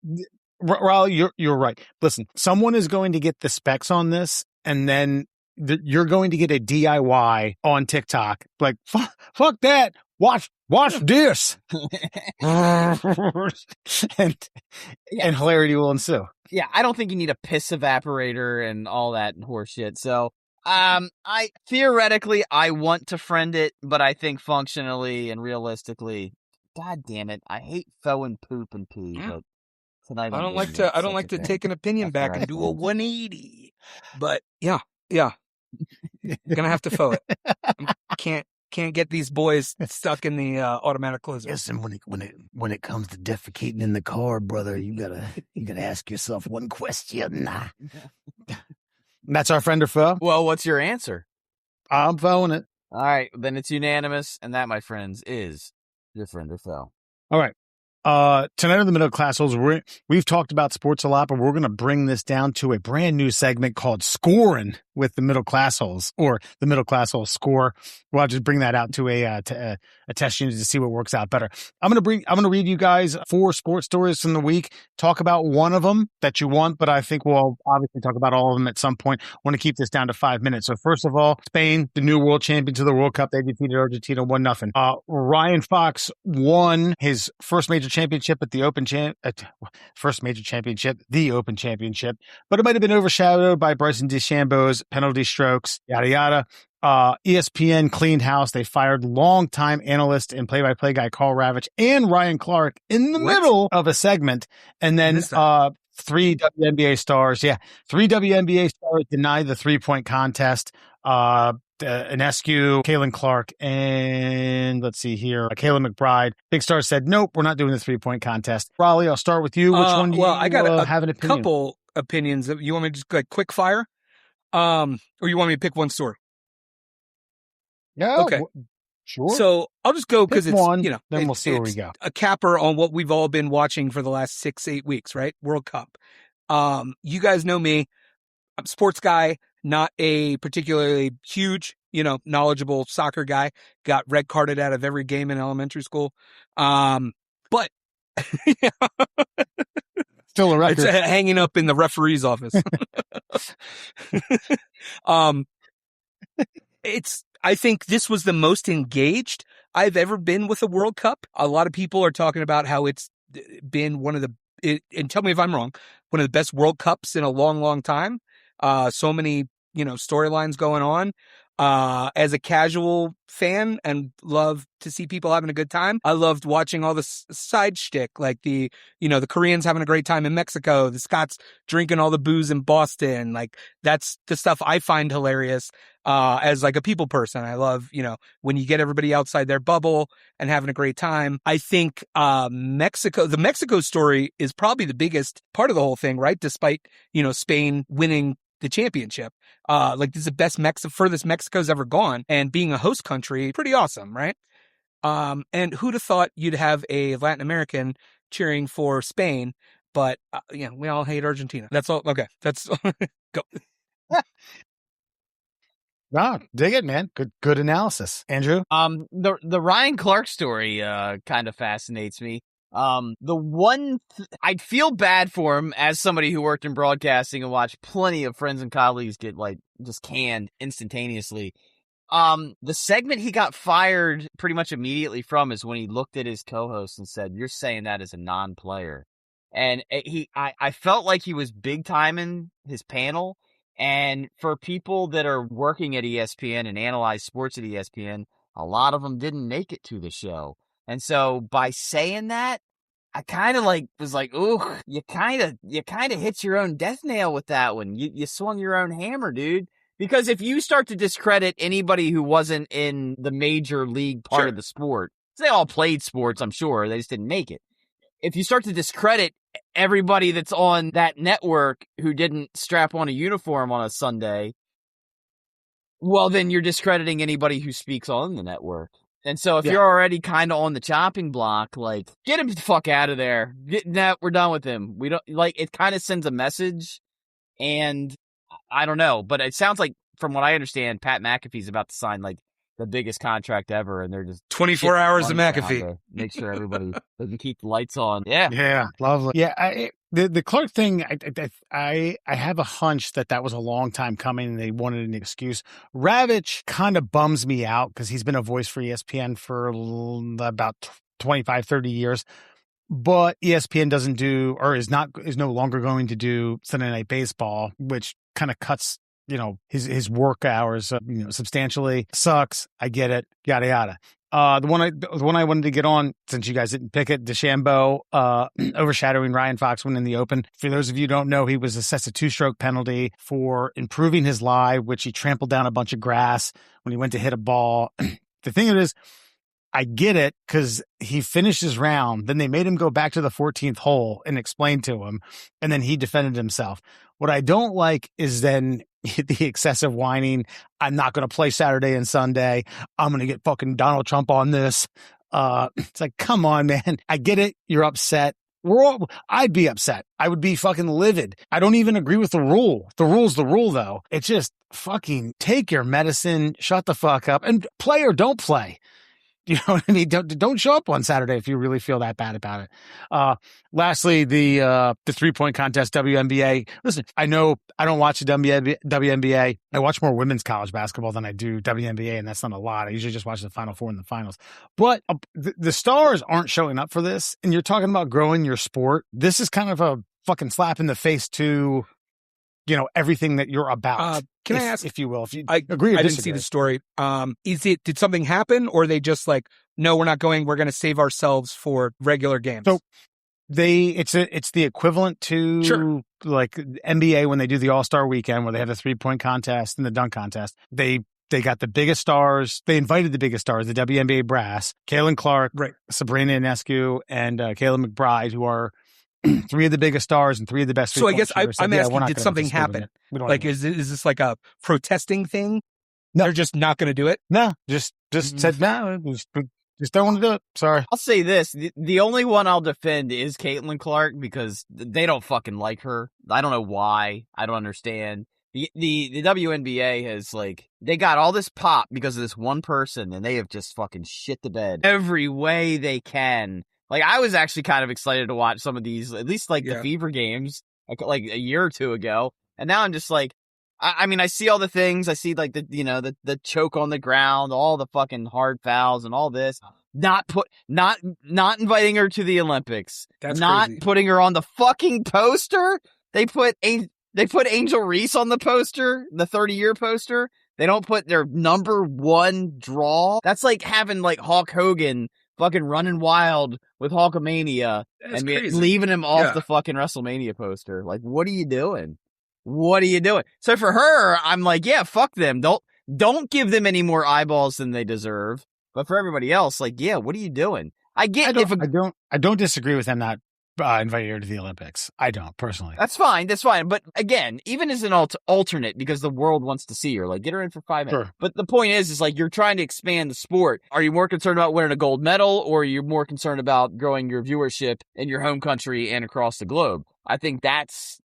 Raleigh, you're right. Listen, someone is going to get the specs on this. And then you're going to get a DIY on TikTok. Like, fuck that. Watch this. and hilarity will ensue. Yeah, I don't think you need a piss evaporator and all that horse shit. So, I want to friend it, but I think functionally and realistically, God damn it, I hate throwing poop and pee, but I don't like to take an opinion back and do a 180. But yeah. Gonna have to foe it. Can't get these boys stuck in the automatic closer. Yes, and when it comes to defecating in the car, brother, you gotta ask yourself one question. That's our friend or foe? Well, what's your answer? I'm foeing it. All right, then it's unanimous, and that, my friends, is your friend or foe. All right. Tonight on the Middle Classholes, we've talked about sports a lot, but we're going to bring this down to a brand new segment called Scoring with the Middle Classholes, or the Middle Classholes Score. Well, I'll just bring that out to a test unit to see what works out better. I'm going to read you guys 4 sports stories from the week, talk about one of them that you want, but I think we'll obviously talk about all of them at some point. I want to keep this down to 5 minutes. So first of all, Spain, the new world champions of the World Cup, they defeated Argentina 1-0. Ryan Fox won his first major championship at the Open Championship, but it might have been overshadowed by Bryson DeChambeau's penalty strokes, yada yada. ESPN cleaned house. They fired longtime analyst and play-by-play guy Carl Ravitch and Ryan Clark in the middle of a segment, and then 3 WNBA stars. Yeah, 3 WNBA stars denied the 3-point contest. Inescu, Kaylin Clark, and let's see here, Kayla McBride. Big Star said, nope, we're not doing the 3-point contest. Raleigh, I'll start with you. Which one do you I got have an opinion? Couple opinions. You want me to just like quick fire? Or you want me to pick one story? Yeah. Okay. Sure. So I'll just go because it's, one, you know, then we'll see where we go. A capper on what we've all been watching for the last 6-8 weeks, right? World Cup. You guys know me. I'm a sports guy, not a particularly huge, you know, knowledgeable soccer guy. Got red carded out of every game in elementary school. But still a record. It's hanging up in the referee's office. I think this was the most engaged I've ever been with a World Cup. A lot of people are talking about how it's been and tell me if I'm wrong, one of the best World Cups in a long, long time. So many, you know, storylines going on. As a casual fan and love to see people having a good time, I loved watching all the side shtick, like the Koreans having a great time in Mexico, the Scots drinking all the booze in Boston. Like that's the stuff I find hilarious. As like a people person, I love, you know, when you get everybody outside their bubble and having a great time. I think, the Mexico story is probably the biggest part of the whole thing, right? Despite, you know, Spain winning the championship. Like this is the best furthest Mexico's ever gone, and being a host country, pretty awesome, right? And who'd have thought you'd have a Latin American cheering for Spain, but yeah, we all hate Argentina. That's all. Okay. That's go. Wow, dig it, man. Good analysis. Andrew? The Ryan Clark story, kind of fascinates me. I'd feel bad for him as somebody who worked in broadcasting and watched plenty of friends and colleagues get like just canned instantaneously. The segment he got fired pretty much immediately from is when he looked at his co-host and said, "You're saying that as a non-player." And I felt like he was big timing his panel. And for people that are working at ESPN and analyze sports at ESPN, a lot of them didn't make it to the show. And so by saying that, I kind of was like, ooh, you kind of hit your own death nail with that one. You swung your own hammer, dude. Because if you start to discredit anybody who wasn't in the major league part of the sport, they all played sports, I'm sure, they just didn't make it. If you start to discredit everybody that's on that network who didn't strap on a uniform on a Sunday, well, then you're discrediting anybody who speaks on the network. And so if you're already kind of on the chopping block, like, get him the fuck out of there. We're done with him. We don't it kind of sends a message, and I don't know, but it sounds like, from what I understand, Pat McAfee's about to sign like the biggest contract ever, and they're just 24 hours of McAfee. Make sure everybody doesn't keep the lights on. Yeah, lovely. Yeah, the Clark thing, I have a hunch that was a long time coming, and they wanted an excuse. Ravitch kind of bums me out because he's been a voice for ESPN for about 25, 30 years. But ESPN doesn't do, or is no longer going to do Sunday Night Baseball, which kind of cuts, you know, his work hours, substantially. Sucks. I get it. Yada yada. The one I wanted to get on, since you guys didn't pick it, DeChambeau overshadowing Ryan Fox winning the Open. For those of you who don't know, he was assessed a 2-stroke penalty for improving his lie, which he trampled down a bunch of grass when he went to hit a ball. The thing is, I get it, because he finished his round. Then they made him go back to the 14th hole and explain to him, and then he defended himself. What I don't like is then the excessive whining. I'm not going to play Saturday and Sunday. I'm going to get fucking Donald Trump on this. It's like, come on, man. I get it. You're upset. I'd be upset. I would be fucking livid. I don't even agree with the rule. The rule's the rule, though. It's just fucking take your medicine, shut the fuck up, and play or don't play. You know what I mean? Don't show up on Saturday if you really feel that bad about it. Lastly, the 3-point contest, WNBA. Listen, I know I don't watch the WNBA. I watch more women's college basketball than I do WNBA, and that's not a lot. I usually just watch the Final Four and the finals. But the stars aren't showing up for this, and you're talking about growing your sport. This is kind of a fucking slap in the face to, you know, everything that you're about. Can I ask, if you will, if you I agree or I disagree? didn't see the story. Did something happen, or are they just like, no, we're not going, we're going to save ourselves for regular games? So it's the equivalent to like NBA when they do the All-Star weekend where they have the 3-point contest and the dunk contest. They They got the biggest stars. They invited the biggest stars, the WNBA brass, Caitlin Clark, Sabrina Ionescu, and Kayla McBride, who are three of the biggest stars and three of the best. So I guess I'm asking, did something happen? Like, is this like a protesting thing? No. They're just not going to do it? No, just said, no, just don't want to do it. Sorry. I'll say this. The only one I'll defend is Caitlin Clark because they don't fucking like her. I don't know why. I don't understand. The WNBA has, like, they got all this pop because of this one person, and they have just fucking shit the bed every way they can. Like, I was actually kind of excited to watch some of these, at least, like, the Fever games, like, a year or two ago. And now I'm just like, I mean, I see all the things. I see, like, the choke on the ground, all the fucking hard fouls and all this. Not inviting her to the Olympics. That's not crazy. Putting her on the fucking poster. They put Angel Reese on the poster, the 30-year poster. They don't put their number one draw. That's like having, like, Hulk Hogan fucking running wild with Hulkamania and leaving him off the fucking WrestleMania poster. Like, what are you doing? What are you doing? So for her, I'm like, yeah, fuck them. Don't give them any more eyeballs than they deserve. But for everybody else, like, yeah, what are you doing? I don't disagree with them not inviting her to the Olympics. I don't personally. That's fine. But again, even as an alternate, because the world wants to see her, like, get her in for 5 minutes. Sure. But the point is like, you're trying to expand the sport. Are you more concerned about winning a gold medal, or are you more concerned about growing your viewership in your home country and across the globe? I think that's.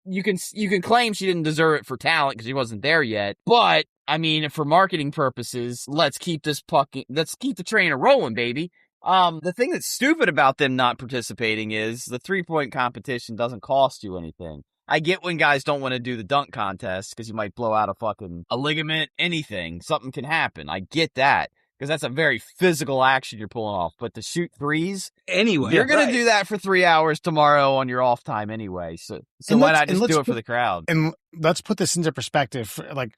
You can claim she didn't deserve it for talent because she wasn't there yet, but I mean, for marketing purposes, let's keep the train rolling, baby. The thing that's stupid about them not participating is the 3-point competition doesn't cost you anything. I get when guys don't want to do the dunk contest because you might blow out a ligament, anything. Something can happen. I get that. Because that's a very physical action you're pulling off. But to shoot threes, anyway, you're going to do that for 3 hours tomorrow on your off time anyway. So why not just do it for the crowd? And let's put this into perspective. Like,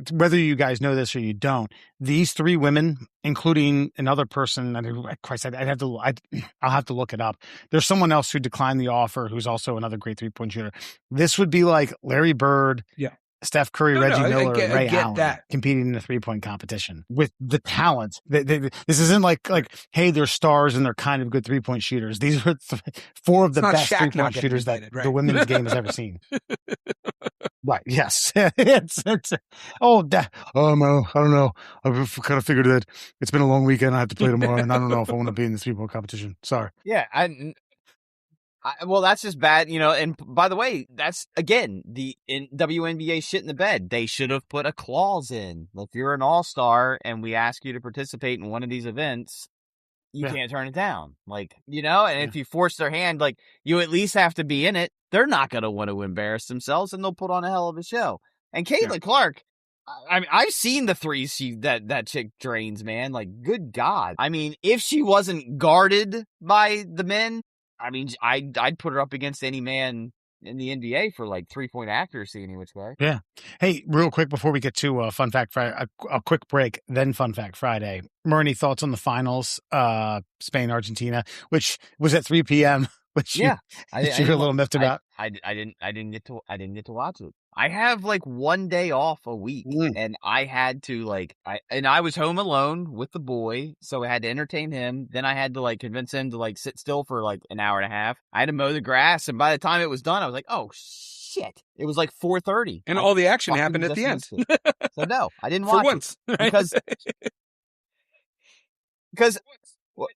whether you guys know this or you don't, these three women, including another person, I'll have to look it up. There's someone else who declined the offer, who's also another great 3-point shooter. This would be like Larry Bird. Yeah. Steph Curry, Reggie Miller, and Ray Allen that. competing in a 3-point competition with the talent. This isn't like, hey, they're stars and they're kind of good 3-point shooters. These are 4 of the best 3-point shooters that the women's game has ever seen. Right. Yes. I don't know. I've kind of figured that it's been a long weekend. I have to play tomorrow, and I don't know if I want to be in this 3-point competition. Sorry. Yeah. Well, that's just bad, and by the way, that's, again, WNBA shit in the bed. They should have put a clause in. If you're an all-star and we ask you to participate in one of these events, you can't turn it down. Like, and if you force their hand, like, you at least have to be in it. They're not going to want to embarrass themselves, and they'll put on a hell of a show. And Caitlin Clark, I mean, I've seen the threes that chick drains, man. Like, good God. I mean, if she wasn't guarded by the men, I mean, I'd put her up against any man in the NBA for, like, 3-point accuracy any which way. Yeah. Hey, real quick before we get to Fun Fact Friday, a quick break, then Fun Fact Friday. Any thoughts on the finals, Spain, Argentina, which was at 3 p.m. Which you were a little miffed about. I didn't get to watch it. I have, like, 1 day off a week, and I had to, I was home alone with the boy, so I had to entertain him. Then I had to, like, convince him to, like, sit still for, like, an hour and a half. I had to mow the grass, and by the time it was done, I was like, oh, shit. It was, like, 4:30. And all the action happened at the end. So, no, I didn't watch for once, it.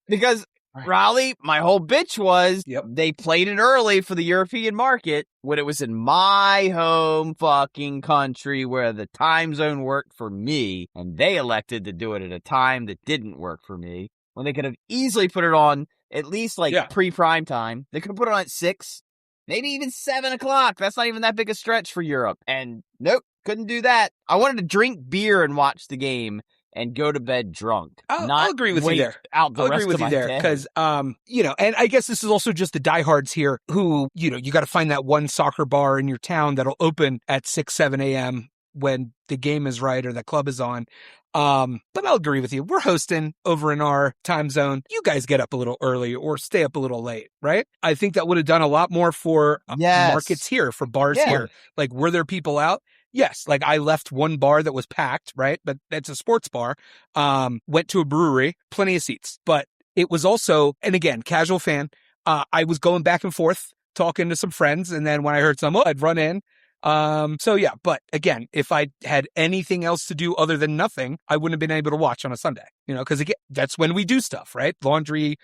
Because Raleigh, my whole bitch was they played it early for the European market when it was in my home fucking country where the time zone worked for me, and they elected to do it at a time that didn't work for me when they could have easily put it on at least pre-prime time. They could have put it on at 6, maybe even 7 o'clock. That's not even that big a stretch for Europe. And nope, couldn't do that. I wanted to drink beer and watch the game and go to bed drunk. I'll agree with you there. I'll agree with you there because, and I guess this is also just the diehards here who, you got to find that one soccer bar in your town that'll open at 6, 7 a.m. when the game is right or the club is on. But I'll agree with you. We're hosting over in our time zone. You guys get up a little early or stay up a little late, right? I think that would have done a lot more for markets here, for bars here. Like, were there people out? yes, like I left one bar that was packed, right? But that's a sports bar. Went to a brewery, plenty of seats, but it was also, and again, casual fan. I was going back and forth talking to some friends. And then when I heard someone, I'd run in. So yeah, but again, if I had anything else to do other than nothing, I wouldn't have been able to watch on a Sunday, cause again, that's when we do stuff, right? Laundry,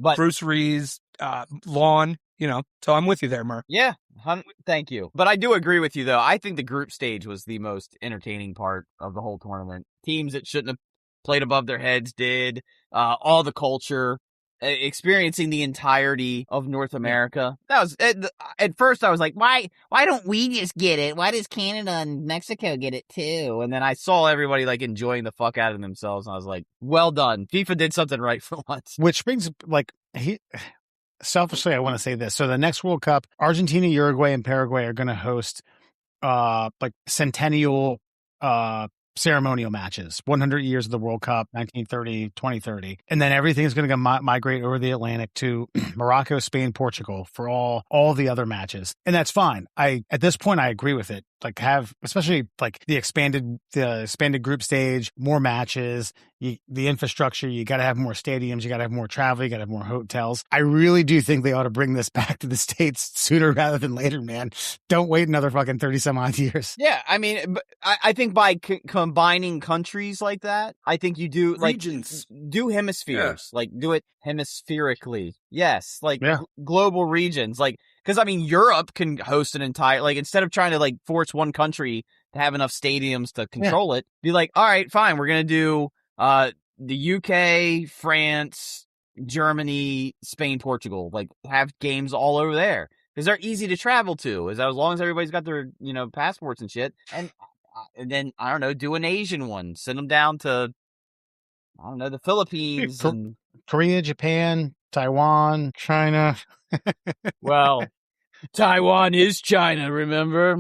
groceries, lawn, so I'm with you there, Mur. Yeah. Thank you. But I do agree with you though. I think the group stage was the most entertaining part of the whole tournament. Teams that shouldn't have played above their heads did, all the culture, experiencing the entirety of North America. That was at first I was like, why don't we just get it? Why does Canada and Mexico get it too? And then I saw everybody like enjoying the fuck out of themselves, and I was like, well done. FIFA did something right for once. Which brings selfishly, I want to say this. So the next World Cup, Argentina, Uruguay, and Paraguay are going to host centennial ceremonial matches, 100 years of the World Cup, 1930, 2030. And then everything is going to migrate over the Atlantic to Morocco, Spain, Portugal for all the other matches. And that's fine. At this point, I agree with it. Like especially like the expanded group stage, more matches, the infrastructure, you got to have more stadiums, you got to have more travel, you got to have more hotels. I really do think they ought to bring this back to the States sooner rather than later, man. Don't wait another fucking 30 some odd years. Yeah. I mean, I think by combining countries like that, I think you do regions, do hemispheres, like do it hemispherically. Yes. Like global regions, like, because, I mean, Europe can host an entire, like, instead of trying to, like, force one country to have enough stadiums to control it, be like, all right, fine, we're going to do the UK, France, Germany, Spain, Portugal. Like, have games all over there. Because they're easy to travel to, as long as everybody's got their, passports and shit. And then, I don't know, do an Asian one. Send them down to, I don't know, the Philippines. And Korea, Japan, Taiwan, China. Well, Taiwan is China, remember?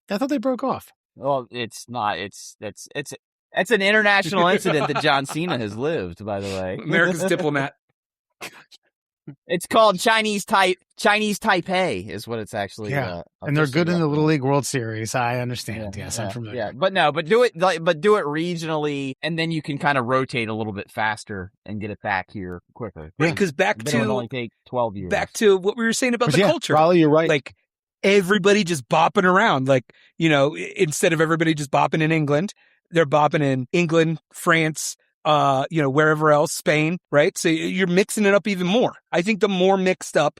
I thought they broke off. Well, it's not. It's an international incident that John Cena has lived, by the way. America's diplomat. It's called Chinese Taipei is what it's actually. Yeah, and they're good in the Little League World Series. I understand. Yes, I'm familiar. Yeah, but do it regionally, and then you can kind of rotate a little bit faster and get it back here quicker. Right, because it would only take 12 years. Back to what we were saying about the culture. Raleigh, you're right. Like everybody just bopping around, like instead of everybody just bopping in England, they're bopping in England, France. Wherever else, Spain, right? So you're mixing it up even more. I think the more mixed up,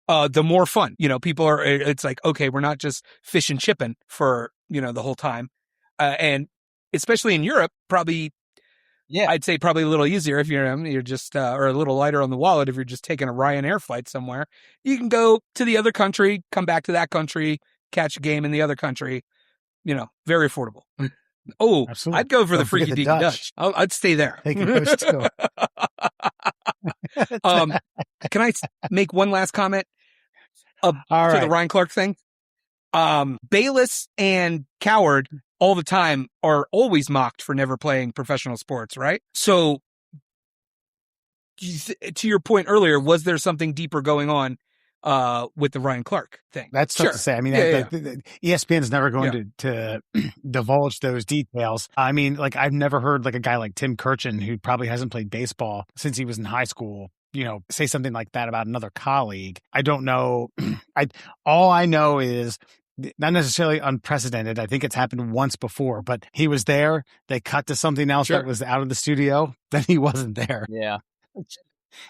the more fun. People it's like, okay, we're not just fish and chipping for, the whole time. And especially in Europe, probably, I'd say probably a little easier if you're just, or a little lighter on the wallet if you're just taking a Ryanair flight somewhere. You can go to the other country, come back to that country, catch a game in the other country, very affordable. Oh, absolutely. I'd go for the Freaky Deaky Dutch. I'd stay there. Take your post too. Can I make one last comment to the Ryan Clark thing? Bayless and Coward all the time are always mocked for never playing professional sports, right? So to your point earlier, was there something deeper going on with the Ryan Clark thing? That's tough to say. I mean, ESPN is never going to divulge those details. I mean, like I've never heard like a guy like Tim Kirchin, who probably hasn't played baseball since he was in high school, say something like that about another colleague. I don't know. All I know is not necessarily unprecedented. I think it's happened once before, but he was there. They cut to something else that was out of the studio. Then he wasn't there. Yeah.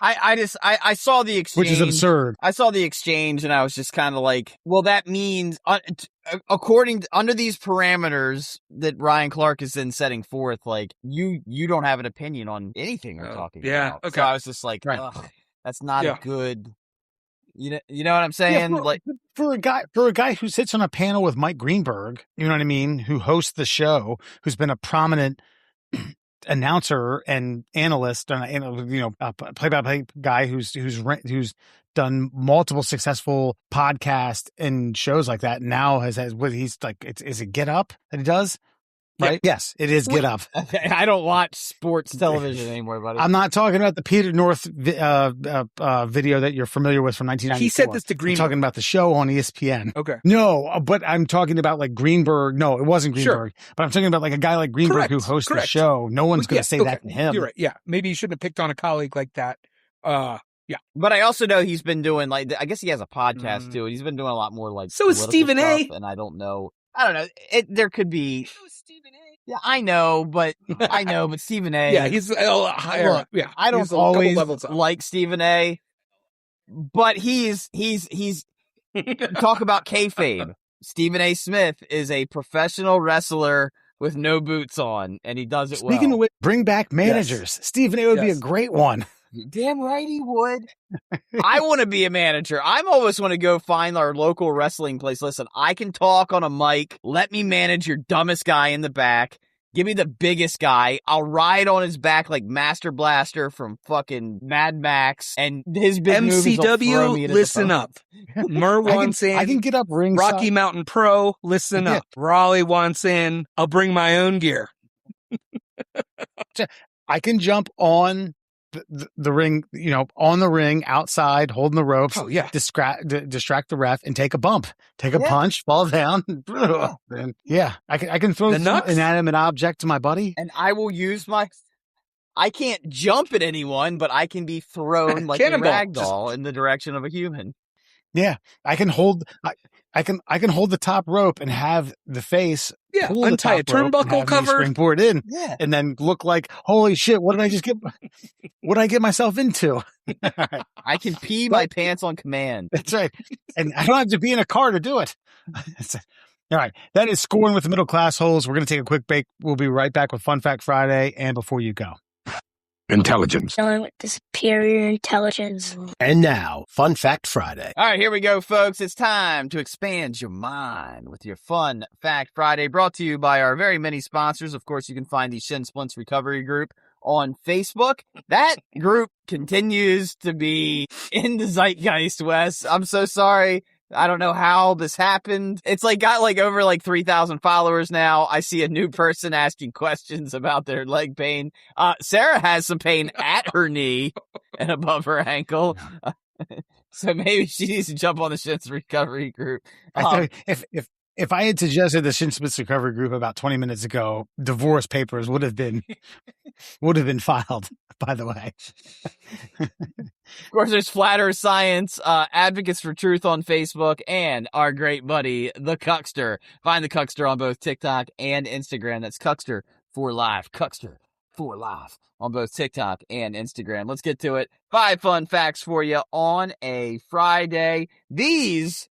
I saw the exchange, which is absurd. I saw the exchange and I was just kind of like, well, that means under these parameters that Ryan Clark is then setting forth, like you don't have an opinion on anything we're talking about. Okay. So I was just like, that's not a good, you know what I'm saying? Like for a guy who sits on a panel with Mike Greenberg, you know what I mean? Who hosts the show, who's been a prominent announcer and analyst, a play-by-play guy who's done multiple successful podcasts and shows like that. Now has what he's like, is it Get Up that he does? right? Yes, it is Get Up. Okay, I don't watch sports television anymore, buddy. I'm not talking about the Peter North video that you're familiar with from 1994. He said this to Greenberg. I'm talking about the show on ESPN. Okay. No, but I'm talking about like Greenberg. No, it wasn't Greenberg. Sure. But I'm talking about like a guy like Greenberg who hosts the show. No one's going to say that to him. You're right. Yeah. Maybe you shouldn't have picked on a colleague like that. Yeah. But I also know he's been doing I guess he has a podcast too, and he's been doing a lot more like so is Stephen A. And I don't know. There could be. Stephen A. Yeah, I know, but Stephen A. Yeah, he's a lot higher. Look, yeah, I don't always like Stephen A. But he's talk about kayfabe. Stephen A. Smith is a professional wrestler with no boots on, and he does it well. Speaking of which, bring back managers. Yes. Stephen A. would be a great one. Damn right he would. I want to be a manager. I'm always want to go find our local wrestling place. Listen, I can talk on a mic. Let me manage your dumbest guy in the back. Give me the biggest guy. I'll ride on his back like Master Blaster from fucking Mad Max. And his big MCW, listen up. Murr wants in. I can get up ringside. Rocky Mountain Pro, listen up. Raleigh wants in. I'll bring my own gear. I can jump on the ring, on the ring, outside, holding the ropes. Oh, yeah. Distract the ref and take a bump, take a punch, fall down. And I can throw an inanimate object to my buddy. And I will use I can't jump at anyone, but I can be thrown like a ragdoll in the direction of a human. Yeah. I can hold the top rope and have the face untie a turnbuckle cover, springboard in, and then look like, holy shit, what did I just get? What did I get myself into? I can pee my pants on command. That's right, and I don't have to be in a car to do it. All right, that is Scoring with the Middle Class Holes. We're going to take a quick break. We'll be right back with Fun Fact Friday. And before you go, intelligence. Dealing with the superior intelligence. And now, Fun Fact Friday. All right, here we go, folks. It's time to expand your mind with your Fun Fact Friday, brought to you by our very many sponsors. Of course, you can find the Shin Splints Recovery Group on Facebook. That group continues to be in the zeitgeist, Wes. I'm so sorry. I don't know how this happened. It's got over 3,000 followers now. I see a new person asking questions about their leg pain. Sarah has some pain at her knee and above her ankle. So maybe she needs to jump on the Shins Recovery Group. If I had suggested the Shin Splints Recovery Group about 20 minutes ago, divorce papers would have been filed, by the way. Of course, there's Flat Earth Science, Advocates for Truth on Facebook, and our great buddy, the Cuckster. Find the Cuckster on both TikTok and Instagram. That's Cuckster for Life. Cuckster for Life on both TikTok and Instagram. Let's get to it. 5 fun facts for you on a Friday. These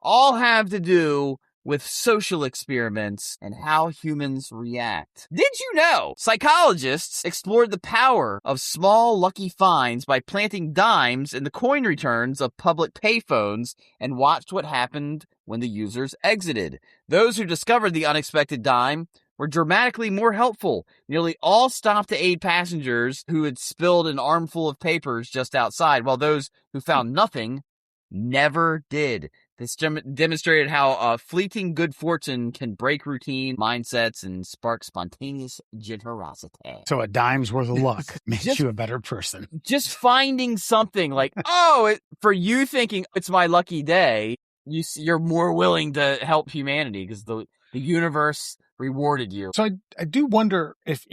all have to do with social experiments and how humans react. Did you know psychologists explored the power of small lucky finds by planting dimes in the coin returns of public payphones and watched what happened when the users exited? Those who discovered the unexpected dime were dramatically more helpful. Nearly all stopped to aid passengers who had spilled an armful of papers just outside, while those who found nothing never did. This demonstrated how fleeting good fortune can break routine mindsets and spark spontaneous generosity. So a dime's worth of luck makes you a better person. Just finding something for you thinking it's my lucky day, you're more willing to help humanity because the universe rewarded you. So I do wonder if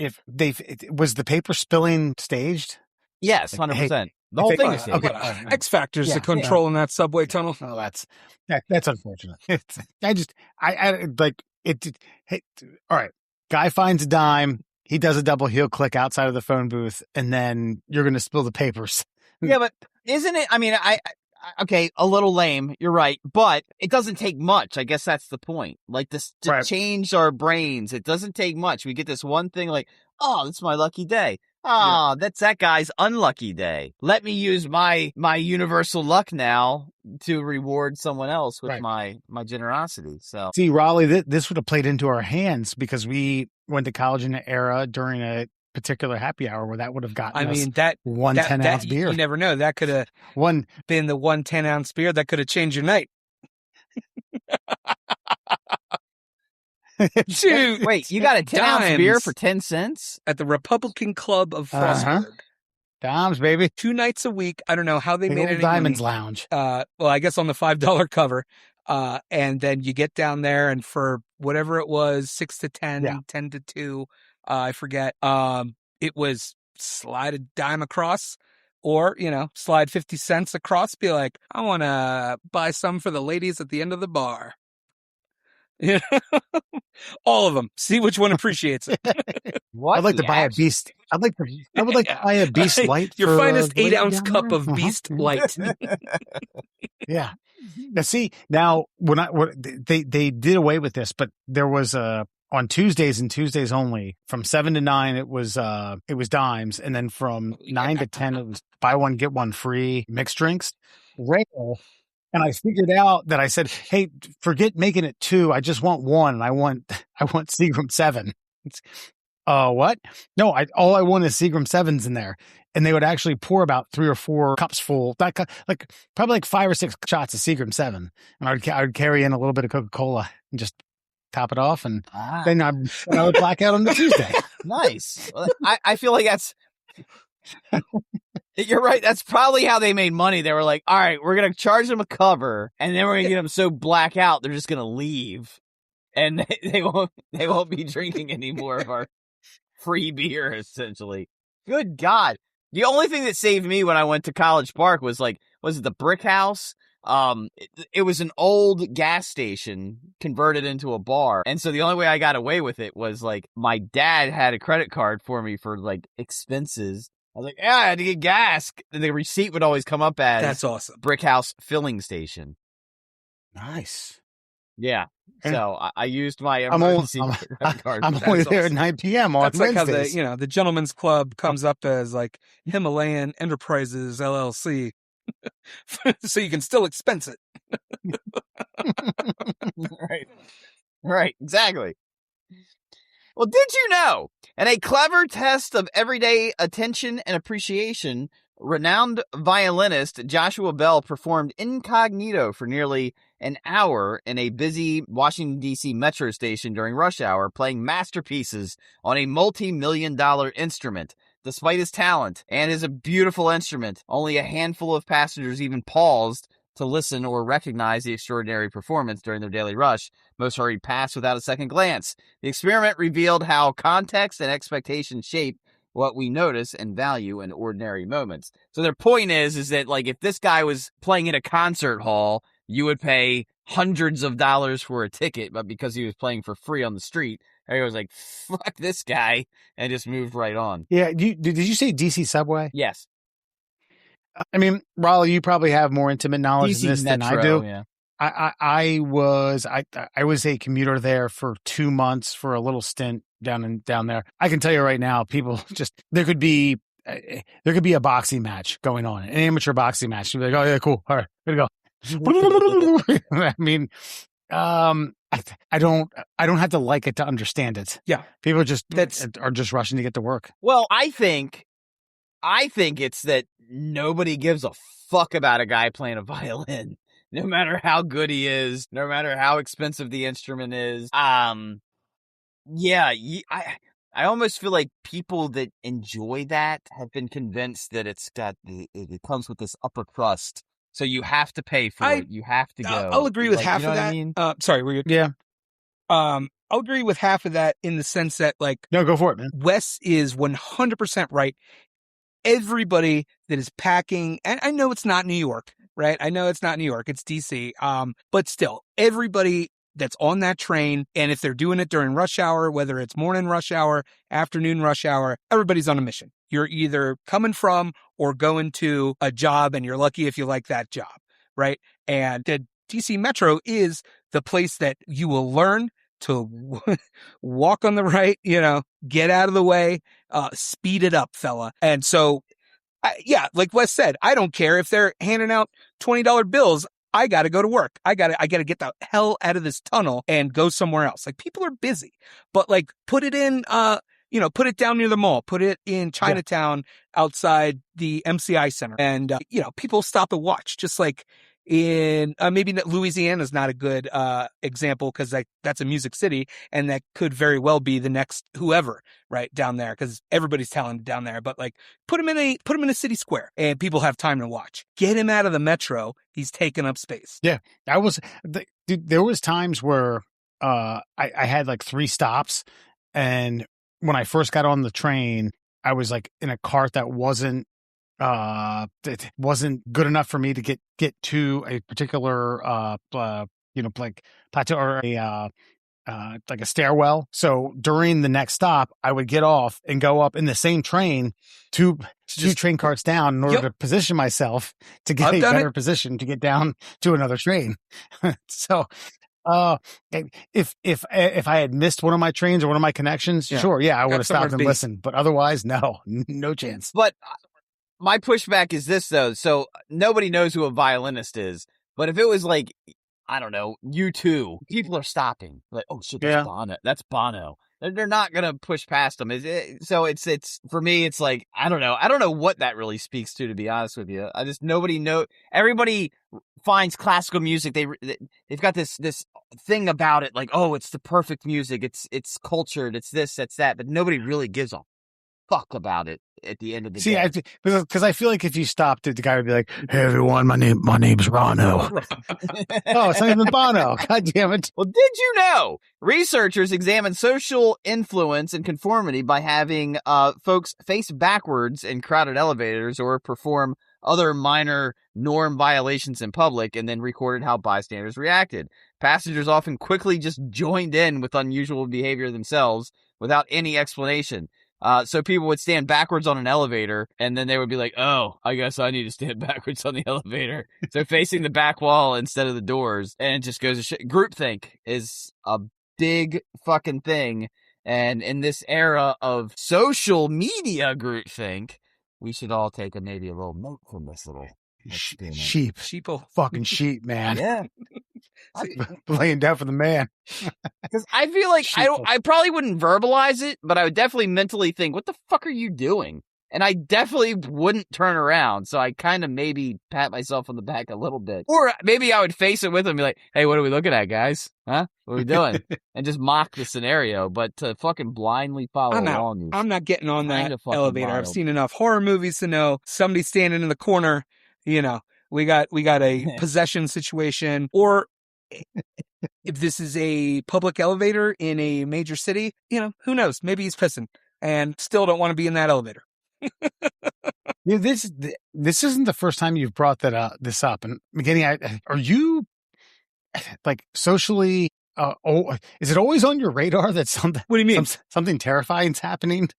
was the paper spilling staged? Yes, 100%. The whole thing is staged. Okay. X Factor's the control in that subway tunnel. Oh, that's unfortunate. All right. Guy finds a dime. He does a double heel click outside of the phone booth, and then you're going to spill the papers. Yeah, but isn't it? I mean, okay, a little lame. You're right, but it doesn't take much. I guess that's the point. To change our brains, it doesn't take much. We get this one thing oh, it's my lucky day. Oh, that's that guy's unlucky day. Let me use my universal luck now to reward someone else with my generosity. So see, Raleigh, this would have played into our hands because we went to college in an era during a particular happy hour where that would have gotten us that 10-ounce beer. You never know. That could have been the 1 10-ounce beer that could have changed your night. Dude, Wait, you got a 10-ounce beer dimes for 10 cents? at the Republican Club of Frostburg. Dimes, baby. 2 nights a week. I don't know how they The made old any Diamonds money. Lounge. Well, I guess on the $5 cover. And then you get down there, and for whatever it was, 6 to 10, 10 to 2, I forget. It was slide a dime across, or, slide 50 cents across, be like, I want to buy some for the ladies at the end of the bar. All of them. See which one appreciates it. What? I'd like to buy a Beast. I would like to buy a Beast Light. Your for, finest 8-ounce down cup there. of Beast Light. Yeah. Now see, they did away with this, but there was on Tuesdays and Tuesdays only, from 7 to 9 it was dimes, and then from 9 to 10 it was buy one get one free mixed drinks. Rail. And I figured out that I said, hey, forget making it 2. I just want 1, and I want Seagram 7. What? No, all I want is Seagram 7s in there. And they would actually pour about 3 or 4 cups full, probably like 5 or 6 shots of Seagram 7. And I would carry in a little bit of Coca-Cola and just top it off. And then I would black out on the Tuesday. Nice. Well, I feel like that's... You're right. That's probably how they made money. They were like, all right, we're going to charge them a cover, and then we're going to get them so black out, they're just going to leave. And they won't be drinking any more of our free beer, essentially. Good God. The only thing that saved me when I went to College Park was it the Brick House? It was an old gas station converted into a bar. And so the only way I got away with it was my dad had a credit card for me for expenses. I was like, yeah, I had to get gas. And the receipt would always come up as That's awesome. Brick House Filling Station. Nice. Yeah. So I used my I'm emergency credit card. I'm only there at 9 p.m. on That's like Wednesdays. how the Gentleman's Club comes up as Himalayan Enterprises LLC. So you can still expense it. Right. Exactly. Well, did you know, in a clever test of everyday attention and appreciation, renowned violinist Joshua Bell performed incognito for nearly an hour in a busy Washington, D.C. metro station during rush hour, playing masterpieces on a multi-million-dollar instrument. Despite his talent and his beautiful instrument, only a handful of passengers even paused to listen or recognize the extraordinary performance during their daily rush. Most hurried past without a second glance. The experiment revealed how context and expectation shape what we notice and value in ordinary moments. So their point is that if this guy was playing in a concert hall, you would pay hundreds of dollars for a ticket, but because he was playing for free on the street, everyone was like, fuck this guy, and just moved right on. Yeah. Did you say DC Subway? Yes. I mean, Raleigh, you probably have more intimate knowledge DC of this Metro, than I do. Yeah. I was a commuter there for 2 months for a little stint down there. I can tell you right now, people there could be a boxing match going on, an amateur boxing match. You'd be like, oh yeah, cool, all right, way to go. I mean, I don't have to like it to understand it. Yeah, people are just rushing to get to work. Well, I think it's that nobody gives a fuck about a guy playing a violin, no matter how good he is, no matter how expensive the instrument is. Yeah, I almost feel like people that enjoy that have been convinced that it comes with this upper crust. So you have to pay for it. You have to go. I'll agree with half of that. I mean? Sorry, were you? Yeah. I'll agree with half of that in the sense that no, go for it, man. Wes is 100% right. Everybody that is packing, and I know it's not New York, right? I know it's not New York, it's DC. But still, everybody that's on that train, and if they're doing it during rush hour, whether it's morning rush hour, afternoon rush hour, everybody's on a mission. You're either coming from or going to a job, and you're lucky if you like that job, right? And the DC Metro is the place that you will learn to walk on the right, get out of the way, speed it up, fella. And so, like Wes said, I don't care if they're handing out $20 bills. I got to go to work. I got to get the hell out of this tunnel and go somewhere else. People are busy, but put it in, put it down near the mall, put it in Chinatown outside the MCI Center. And, people stop and watch, just like, in maybe Louisiana's not a good example because that's a music city, and that could very well be the next whoever right down there because everybody's talented down there. But like, put him in a city square, and people have time to watch. Get him out of the metro; he's taking up space. Yeah, dude, there was times where I had like 3 stops, and when I first got on the train, I was like in a cart that wasn't good enough for me to get to a particular like plateau or a like a stairwell. So during the next stop, I would get off and go up in the same train two train carts down in order to position myself to get a better position to get down to another train. So if I had missed one of my trains or one of my connections, sure, I would have stopped and listened. But otherwise, no chance. But my pushback is this, though. So nobody knows who a violinist is. But if it was like, I don't know, U2, people are stopping. Like, oh, shit, that's Bono. That's Bono. They're not going to push past them. So it's for me, it's like, I don't know. I don't know what that really speaks to be honest with you. Everybody finds classical music. They've got this thing about it. Like, oh, it's the perfect music. It's cultured. It's this, that's that. But nobody really gives a fuck about it at the end of the day. Because I feel like if you stopped, the guy would be like, "Hey everyone, my name's Bono." Oh, it's not even Bono. God damn it. Well, did you know researchers examined social influence and conformity by having folks face backwards in crowded elevators or perform other minor norm violations in public, and then recorded how bystanders reacted. Passengers often quickly just joined in with unusual behavior themselves without any explanation. So people would stand backwards on an elevator, and then they would be like, oh, I guess I need to stand backwards on the elevator. So facing the back wall instead of the doors, and it just goes to shit. Groupthink is a big fucking thing, and in this era of social media groupthink, we should all take maybe a little note from this little sheeple. Fucking sheep, man. Yeah. Laying down for the man. Because I feel like I probably wouldn't verbalize it, but I would definitely mentally think, what the fuck are you doing? And I definitely wouldn't turn around. So I kind of maybe pat myself on the back a little bit. Or maybe I would face it with them and be like, hey, what are we looking at, guys? Huh? What are we doing? And just mock the scenario. But to fucking blindly follow along. I'm not getting on that elevator. Wild. I've seen enough horror movies to know somebody standing in the corner, we got a possession situation. Or if this is a public elevator in a major city, who knows? Maybe he's pissing and still don't want to be in that elevator. Yeah, this isn't the first time you've brought this up. And McGinney, are you like socially? Is it always on your radar that something? What do you mean? Something terrifying's happening?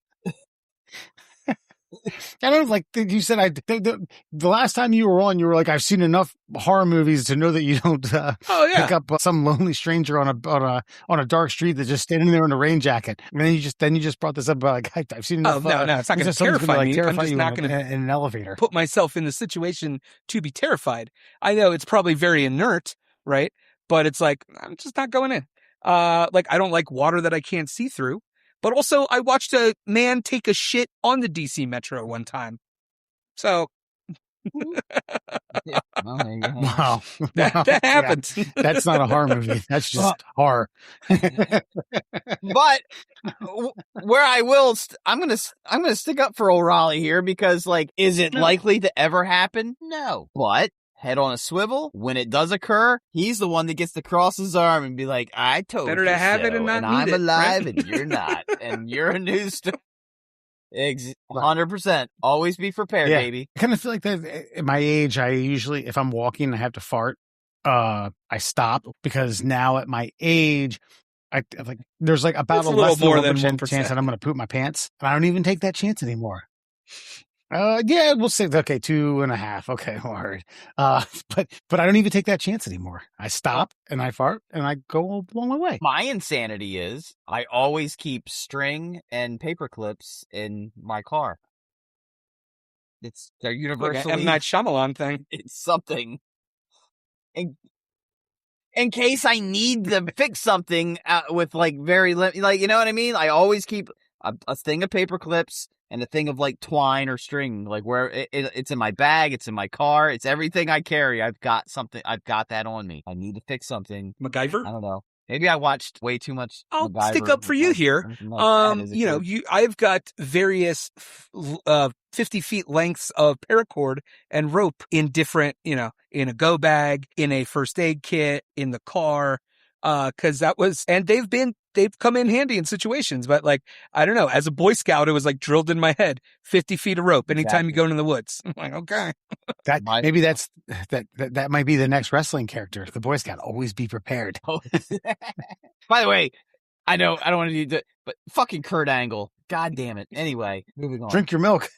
I don't know, like you said. The last time you were on, you were like, "I've seen enough horror movies to know that you don't pick up some lonely stranger on a dark street that's just standing there in a rain jacket." And then you just brought this up about like, I've seen enough. No, it's not going to terrify me. I'm just not going to in an elevator. Put myself in the situation to be terrified. I know it's probably very inert, right? But it's like I'm just not going in. Like I don't like water that I can't see through. But also, I watched a man take a shit on the DC Metro one time. So, wow, that happens. Yeah. That's not a horror movie. That's just horror. But where I will, I'm gonna stick up for O'Reilly here because, like, is it likely to ever happen? No, but. Head on a swivel. When it does occur, he's the one that gets to cross his arm and be like, I told you. Better to have it and not need I'm it, alive right? and you're not. And you're a news story. 100%. Always be prepared, baby. I kind of feel like that at my age, I usually, if I'm walking and I have to fart, I stop because now at my age, there's like about a less than 1% chance that I'm going to poop my pants. And I don't even take that chance anymore. Yeah, we'll say, okay, 2.5. Okay, word. But I don't even take that chance anymore. I stop and I fart and I go along my way. My insanity is I always keep string and paper clips in my car. They're universally. Like M. Night Shyamalan thing. It's something. In case I need to fix something with like very, like, you know what I mean? I always keep a thing of paper clips and a thing of like twine or string, like where it's in my bag, it's in my car, it's everything I carry. I've got that on me. I need to fix something. MacGyver? I don't know. Maybe I watched way too much. I'll MacGyver stick up for you here. I've got various 50 feet lengths of paracord and rope in different, in a go bag, in a first aid kit, in the car. Cause and they've come in handy in situations, but like, I don't know, as a Boy Scout, it was like drilled in my head, 50 feet of rope anytime you go into the woods. I'm like, okay. That might be the next wrestling character. The Boy Scout, always be prepared. By the way, I don't want to do that, but fucking Kurt Angle. God damn it. Anyway, moving on. Drink your milk.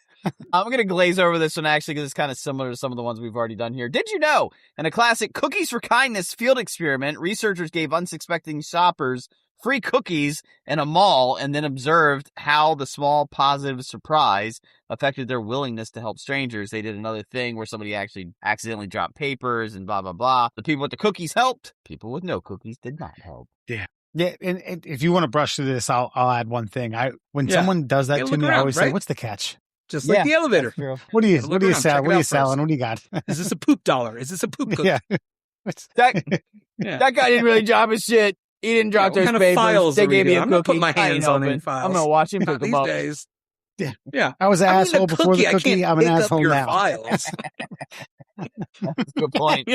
I'm going to glaze over this one actually because it's kind of similar to some of the ones we've already done here. Did you know, in a classic Cookies for Kindness field experiment, researchers gave unsuspecting shoppers free cookies in a mall and then observed how the small positive surprise affected their willingness to help strangers. They did another thing where somebody actually accidentally dropped papers and blah, blah, blah. The people with the cookies helped. People with no cookies did not help. Yeah. Yeah, and if you want to brush through this, I'll add one thing. When someone does that to me, I always say, "What's the catch?" Just like the elevator. What are you selling? What are you selling? What do you got? Is this a poop dollar? Is this a poop cookie? Yeah. That guy didn't really drop his shit. He didn't drop those papers. Files they gave me a I'm cookie. Put my hands on any files. I'm gonna watch him pick them up. Days. Yeah. I was an asshole before the cookie. I'm an asshole now. Files. That's a good point.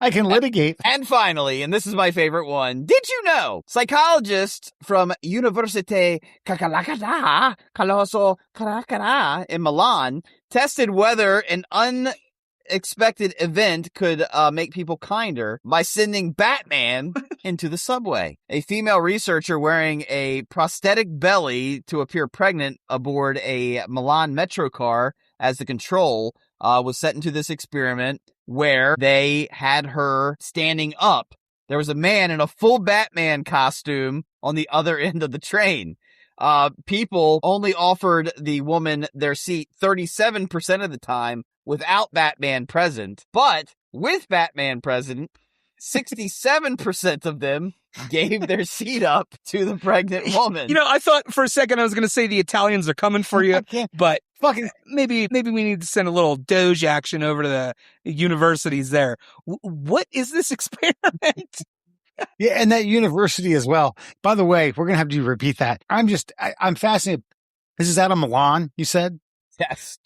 I can litigate. And finally, and this is my favorite one, did you know psychologists from Université Caccalacatta in Milan tested whether an unexpected event could make people kinder by sending Batman into the subway. A female researcher wearing a prosthetic belly to appear pregnant aboard a Milan metro car as the control was set into this experiment where they had her standing up. There was a man in a full Batman costume on the other end of the train. People only offered the woman their seat 37% of the time without Batman present, but with Batman present, 67% of them gave their seat up to the pregnant woman. I thought for a second I was going to say the Italians are coming for you, but fucking maybe we need to send a little Doge action over to the universities there. What is this experiment? Yeah, and that university as well. By the way, we're going to have to repeat that. I'm fascinated. This is out of Milan, you said? Yes.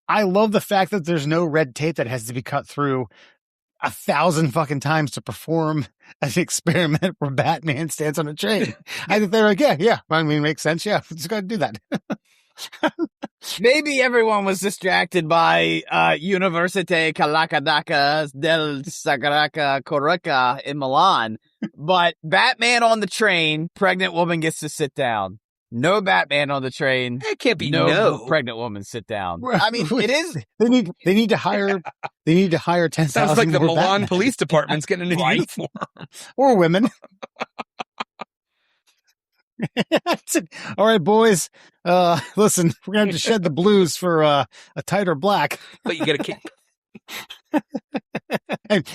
I love the fact that there's no red tape that has to be cut through 1,000 fucking times to perform an experiment where Batman stands on a train. I think they're like, yeah. I mean, it makes sense. Yeah, just got to do that. Maybe everyone was distracted by Université Caccalacatta del Sacraca Corica in Milan, but Batman on the train, pregnant woman gets to sit down. No Batman on the train. It can't be no pregnant woman sit down. I mean, it is. They need to hire 10,000. Sounds like the Milan Batman. Police Department's getting a new uniform. Or women. All right, boys. Listen, we're gonna have to shed the blues for a tighter black. But you get a cape. and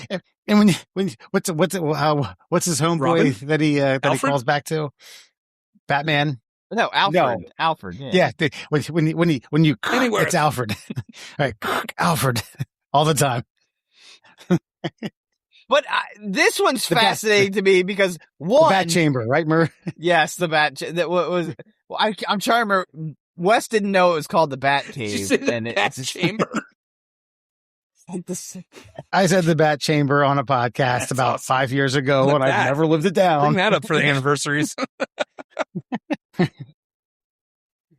what's his homeboy that he calls back to? Batman. No, Alfred. No. Alfred. Yeah. When you anywhere. It's Alfred. All right, Alfred, all the time. But this one's fascinating to me because one, the Bat Chamber, right, Murr? Yes, the Bat. That was. I'm trying to remember. Wes didn't know it was called the Bat Cave. Did you say the Bat Chamber? I said the Bat Chamber on a podcast That's about awesome. 5 years ago, and I've never lived it down. Bring that up for the anniversaries.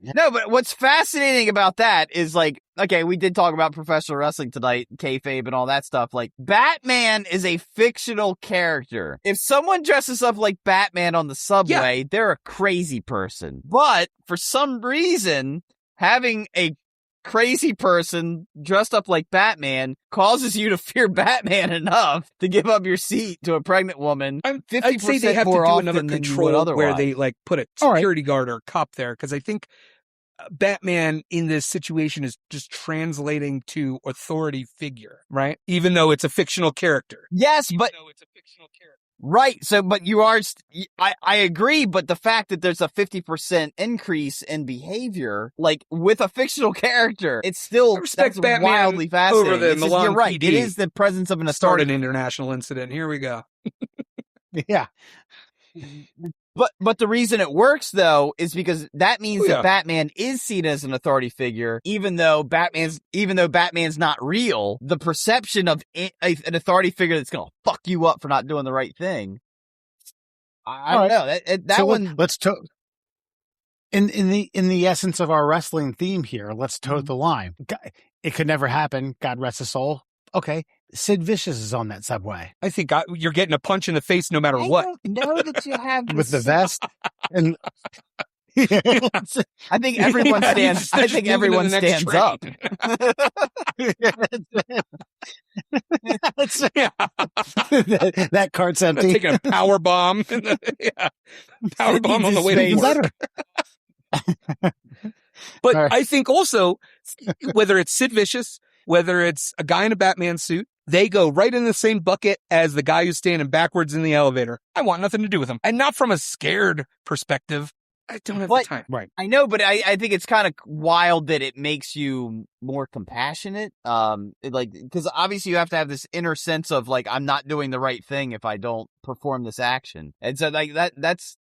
No, but what's fascinating about that is like, okay, we did talk about professional wrestling tonight, kayfabe and all that stuff. Like, Batman is a fictional character. If someone dresses up like Batman on the subway, they're a crazy person. But for some reason, having a crazy person dressed up like Batman causes you to fear Batman enough to give up your seat to a pregnant woman. 50% I'd say they have to do another control where they like put a security guard or a cop there, because I think Batman in this situation is just translating to authority figure, right? Even though it's a fictional character. Yes, right. So, but you are, I agree, but the fact that there's a 50% increase in behavior, like with a fictional character, it's still that's Batman wildly fascinating. over the Milan you're right. PD. It is the presence of an Start authority. an international incident. Here we go. Yeah. But the reason it works though is because that means that Batman is seen as an authority figure, even though Batman's not real. The perception of an authority figure that's gonna fuck you up for not doing the right thing. I don't know that so one. Let's in the essence of our wrestling theme here. Let's tote the line. It could never happen. God rest his soul. Okay. Sid Vicious is on that subway. I think you're getting a punch in the face no matter what. I don't know that you have with the vest and I think everyone stands. I think everyone stands up. That cart's empty. Taking a power bomb. Power bomb on the way to work. But right. I think also, whether it's Sid Vicious, whether it's a guy in a Batman suit, they go right in the same bucket as the guy who's standing backwards in the elevator. I want nothing to do with him. And not from a scared perspective. I don't have the time. Right. I know, but I think it's kind of wild that it makes you more compassionate. Because obviously you have to have this inner sense of like, I'm not doing the right thing if I don't perform this action. And so like it's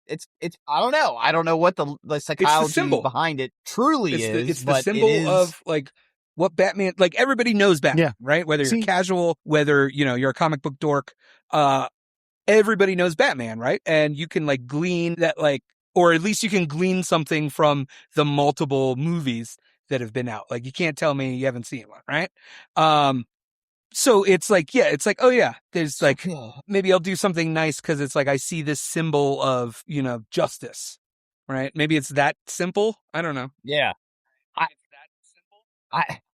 I don't know. I don't know what the psychology behind it truly is. It's the symbol of like, what Batman, like everybody knows Batman, right? Whether you're casual, whether, you're a comic book dork, everybody knows Batman, right? And you can like glean that like, or at least you can glean something from the multiple movies that have been out. Like you can't tell me you haven't seen one, right? So it's like, oh yeah, there's like, maybe I'll do something nice because it's like, I see this symbol of, justice, right? Maybe it's that simple. I don't know. Yeah.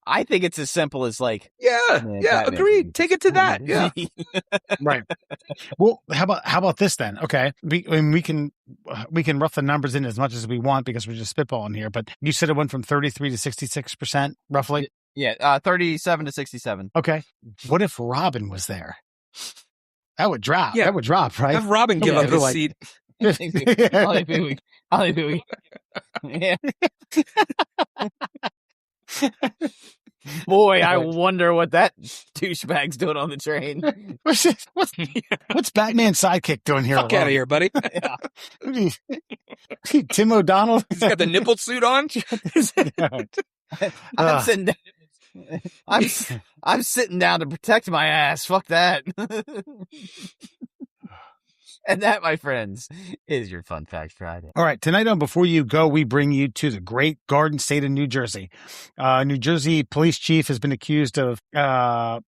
I think it's as simple as like, Batman. Agreed. Take it to that. Yeah. Right. Well, how about this then? Okay. We can rough the numbers in as much as we want because we're just spitballing here, but you said it went from 33 to 66% roughly. Yeah. 37 to 67. Okay. What if Robin was there? That would drop. Yeah. That would drop, right? Have Robin give up his seat. Yeah. Boy, I wonder what that douchebag's doing on the train. What's Batman's sidekick doing here? Fuck out of here, buddy. Tim O'Donnell. He's got the nipple suit on. I'm sitting down to protect my ass. Fuck that. And that, my friends, is your Fun Fact Friday. All right. Tonight on Before You Go, we bring you to the great Garden State of New Jersey. New Jersey police chief has been accused by 5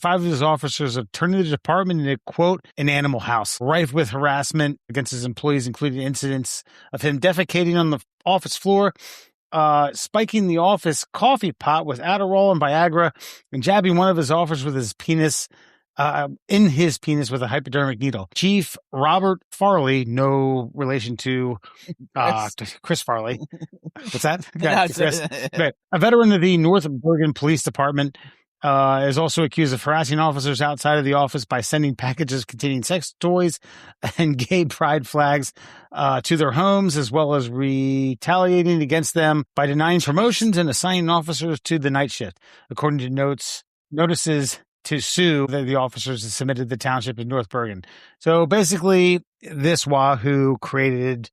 of his officers of turning the department into, quote, an animal house, rife with harassment against his employees, including incidents of him defecating on the office floor, spiking the office coffee pot with Adderall and Viagra, and jabbing one of his officers with his penis. In his penis with a hypodermic needle. Chief Robert Farley, no relation to Chris Farley. What's that? Chris. A veteran of the North Bergen Police Department is also accused of harassing officers outside of the office by sending packages containing sex toys and gay pride flags to their homes, as well as retaliating against them by denying promotions and assigning officers to the night shift, according to notices to sue that the officers have submitted to the township of North Bergen. So basically, this Wahoo created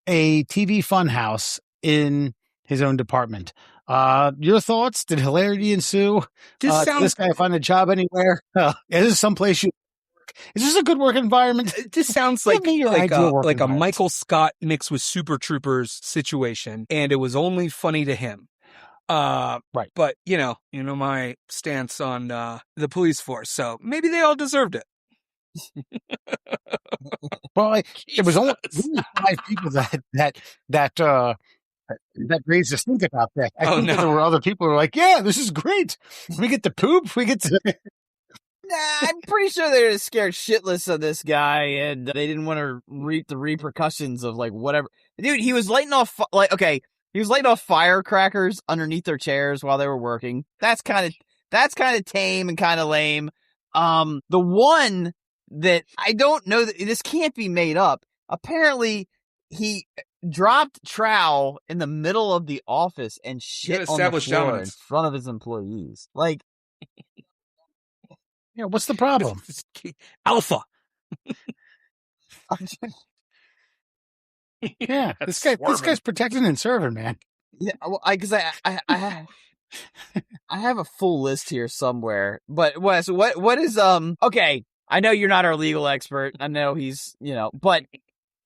a TV funhouse in his own department. Your thoughts? Did hilarity ensue? Did this guy find a job anywhere? Is this someplace you work? Is this a good work environment? This sounds like a Michael Scott mixed with Super Troopers situation, and it was only funny to him. Right. But you know my stance on the police force, so maybe they all deserved it. Well, it was only 5 people that raised a stink about that. I think there were other people who were like, "Yeah, this is great. We get to poop. We get to." Nah, I'm pretty sure they were scared shitless of this guy, and they didn't want to reap the repercussions of like whatever. Dude, he was lighting off okay. He was lighting off firecrackers underneath their chairs while they were working. That's kind of tame and kind of lame. The one that I don't know, that this can't be made up. Apparently, he dropped trowel in the middle of the office and shit on the floor in front of his employees. Like, yeah, what's the problem? Alpha. Yeah, this guy's protecting and serving, man. Yeah, well, because I have a full list here somewhere. But Wes, what is okay? I know you're not our legal expert. I know he's but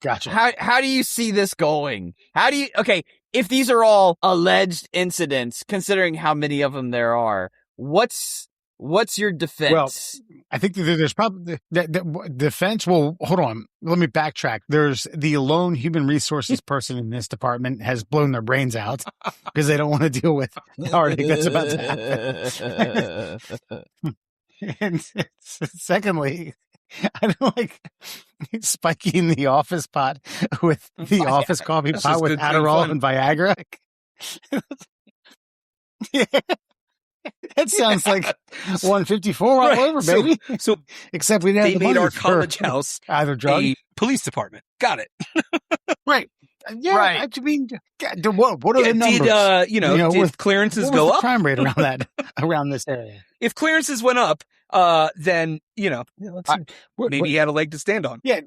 gotcha. How do you see this going? If these are all alleged incidents, considering how many of them there are, what's your defense? Well, I think there's probably the defense. Well, hold on. Let me backtrack. There's the lone human resources person in this department has blown their brains out because they don't want to deal with everything that's about to happen. And secondly, I don't like spiking the office pot with the office coffee pot with Adderall and Viagra. Yeah. That sounds like 154 all over, baby. So except we didn't have the made money our for college house either drug, a police department. Got it. Right. Yeah. Right. I mean, what are the numbers? Did clearances go up? Crime rate around this area. If clearances went up, then maybe he had a leg to stand on. Yeah.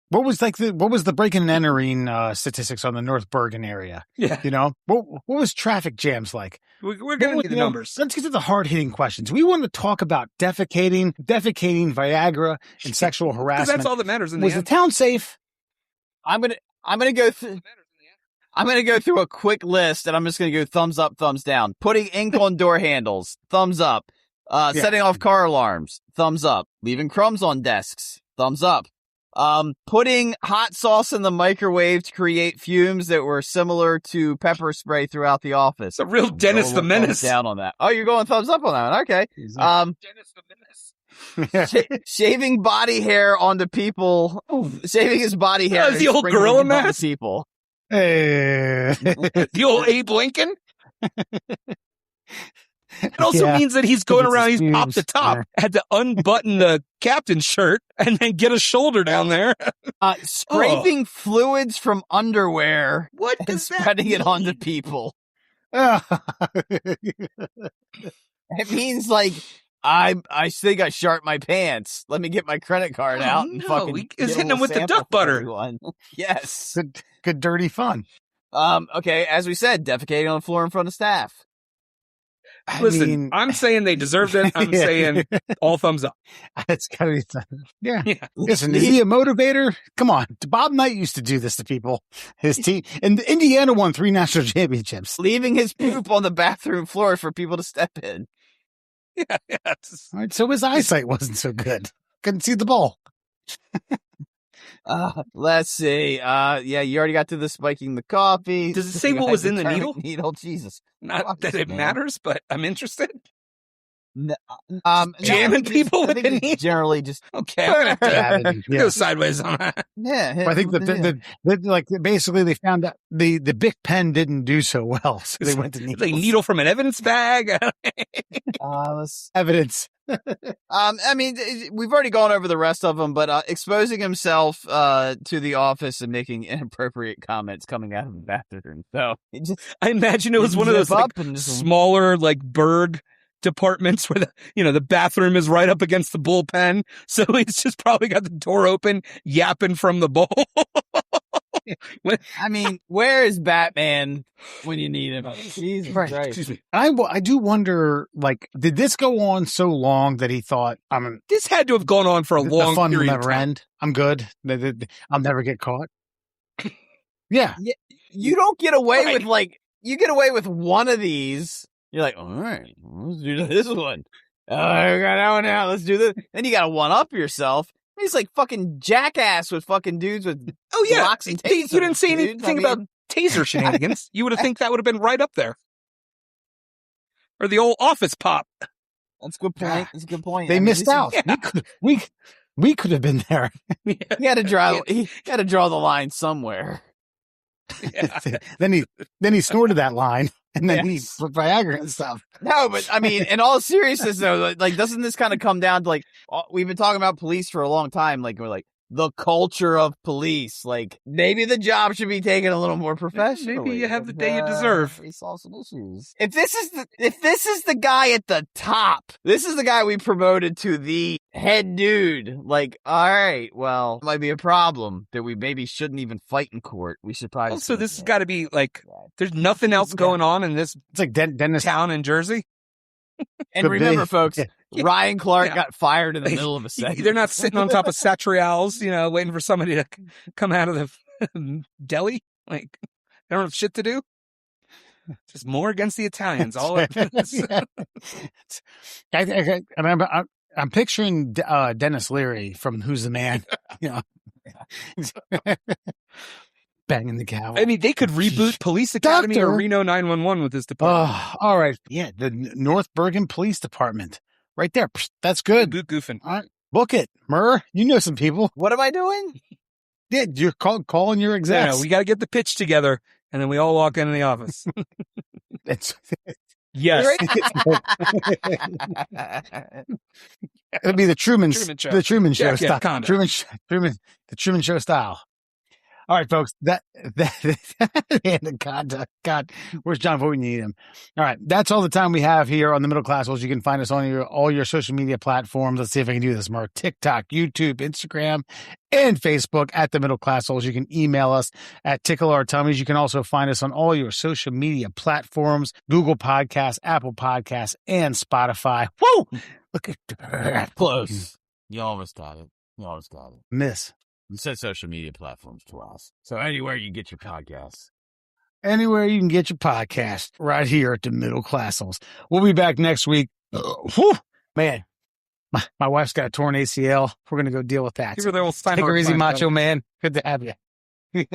What was the break and entering statistics on the North Bergen area? Yeah. What was traffic jams like? We're going to need the numbers. Let's get to the hard hitting questions. We want to talk about defecating, Viagra, and sexual harassment. That's all that matters. Was the town safe? I'm gonna go through a quick list, and I'm just gonna go thumbs up, thumbs down. Putting ink on door handles, thumbs up. Setting off car alarms, thumbs up. Leaving crumbs on desks, thumbs up. Putting hot sauce in the microwave to create fumes that were similar to pepper spray throughout the office. It's a real Dennis the Menace. Down on that. Oh, you're going thumbs up on that one. Okay. Dennis the Menace. Shaving body hair onto people. Shaving his body hair. The old gorilla mask? People. The old Abe Lincoln? It also means that he's going around, he's popped the top, had to unbutton the captain's shirt and then get a shoulder down there. Scraping fluids from underwear. What and spreading it onto people. It means like, I think I sharted my pants. Let me get my credit card out and fucking he's hitting them with the duck butter. Yes. Good dirty fun. Okay, as we said, defecating on the floor in front of staff. Listen, I'm saying they deserved it. I'm saying all thumbs up. It's gotta be done. Yeah. Listen, is he a motivator? Come on. Bob Knight used to do this to people. His team. And Indiana won 3 national championships. Leaving his poop on the bathroom floor for people to step in. Yeah. All right, so his eyesight wasn't so good. Couldn't see the ball. Let's see. You already got to the spiking the coffee. Does it say what was in the needle? Needle, Jesus. Not that it matters, but I'm interested. Jamming people with the needle? Generally just okay. I'm gonna have to go sideways on that. Yeah. I think basically they found out the Bic pen didn't do so well, so they went to needles. Like needle from an evidence bag. Evidence. I mean, we've already gone over the rest of them, but exposing himself to the office and making inappropriate comments coming out of the bathroom. So I imagine it was one of those smaller, like Berg departments where the bathroom is right up against the bullpen, so he's just probably got the door open, yapping from the bowl. I mean, where is Batman when you need him? Jesus Christ. Excuse me. I do wonder, like, did this go on so long that he thought, this had to have gone on for a long fun period will of never time. end. I'm good. I'll never get caught. Yeah. You don't get away with, you get away with one of these. You're like, all right, let's do this one. Oh, I got that one out. Let's do this. Then you got to one up yourself. He's like fucking jackass with fucking dudes with blocks and tasers. You didn't say anything about taser shenanigans. You would have think that would have been right up there. Or the old office pop. That's a good point. That's a good point. They missed out. Yeah. We could have been there. He had to draw the line somewhere. Yeah. then he snorted that line, and then he Yes. put Viagra and stuff. No, but I mean, in all seriousness, though, like, doesn't this kind of come down to like we've been talking about police for a long time? Like, we're like the culture of police. Like, maybe the job should be taken a little more professionally. Maybe you have the day you deserve. We solve some issues. If this is the guy at the top, this is the guy we promoted to the head dude. Like, all right, well, it might be a problem that we maybe shouldn't even fight in court. We should probably. Also, this has got to be like, there's nothing else going on in this It's like Dennis. town in Jersey. And remember, folks, Yeah. Ryan Clark Yeah. got fired in the Like, middle of a segment. They're not sitting on top of Satrials, waiting for somebody to come out of the deli. Like, they don't have shit to do. Just more against the Italians. All at Yeah. I remember. I'm picturing Dennis Leary from Who's the Man. Banging the cow. I mean, they could reboot Police Academy or Doctor. Reno 911 with this department. Oh, all right. Yeah, the North Bergen Police Department. Right there. Psh, that's good. Boot goofing. All right. Book it. Murr, you know some people. What am I doing? Yeah, you're calling your execs. No, we got to get the pitch together, and then we all walk into the office. It's, Yes. it'll be the Truman Truman Show. The Truman Show Yeah, style. kinda. The Truman Show style. All right, folks. That Anaconda. God, where's John before we need him? All right, that's all the time we have here on the Middle Classholes. You can find us on all your social media platforms. Let's see if I can do this more. TikTok, YouTube, Instagram, and Facebook at the Middle Classholes. You can email us at Tickle Our Tummies. You can also find us on all your social media platforms: Google Podcasts, Apple Podcasts, and Spotify. Woo! Look at that. Close. You almost got it. Miss. You said social media platforms twice. So anywhere you get your podcasts. Anywhere you can get your podcast, right here at the Middle Classholes. We'll be back next week. Whew, man, my wife's got a torn ACL. We're going to go deal with that. Give her the old Take her easy, Macho Man. Good to have you.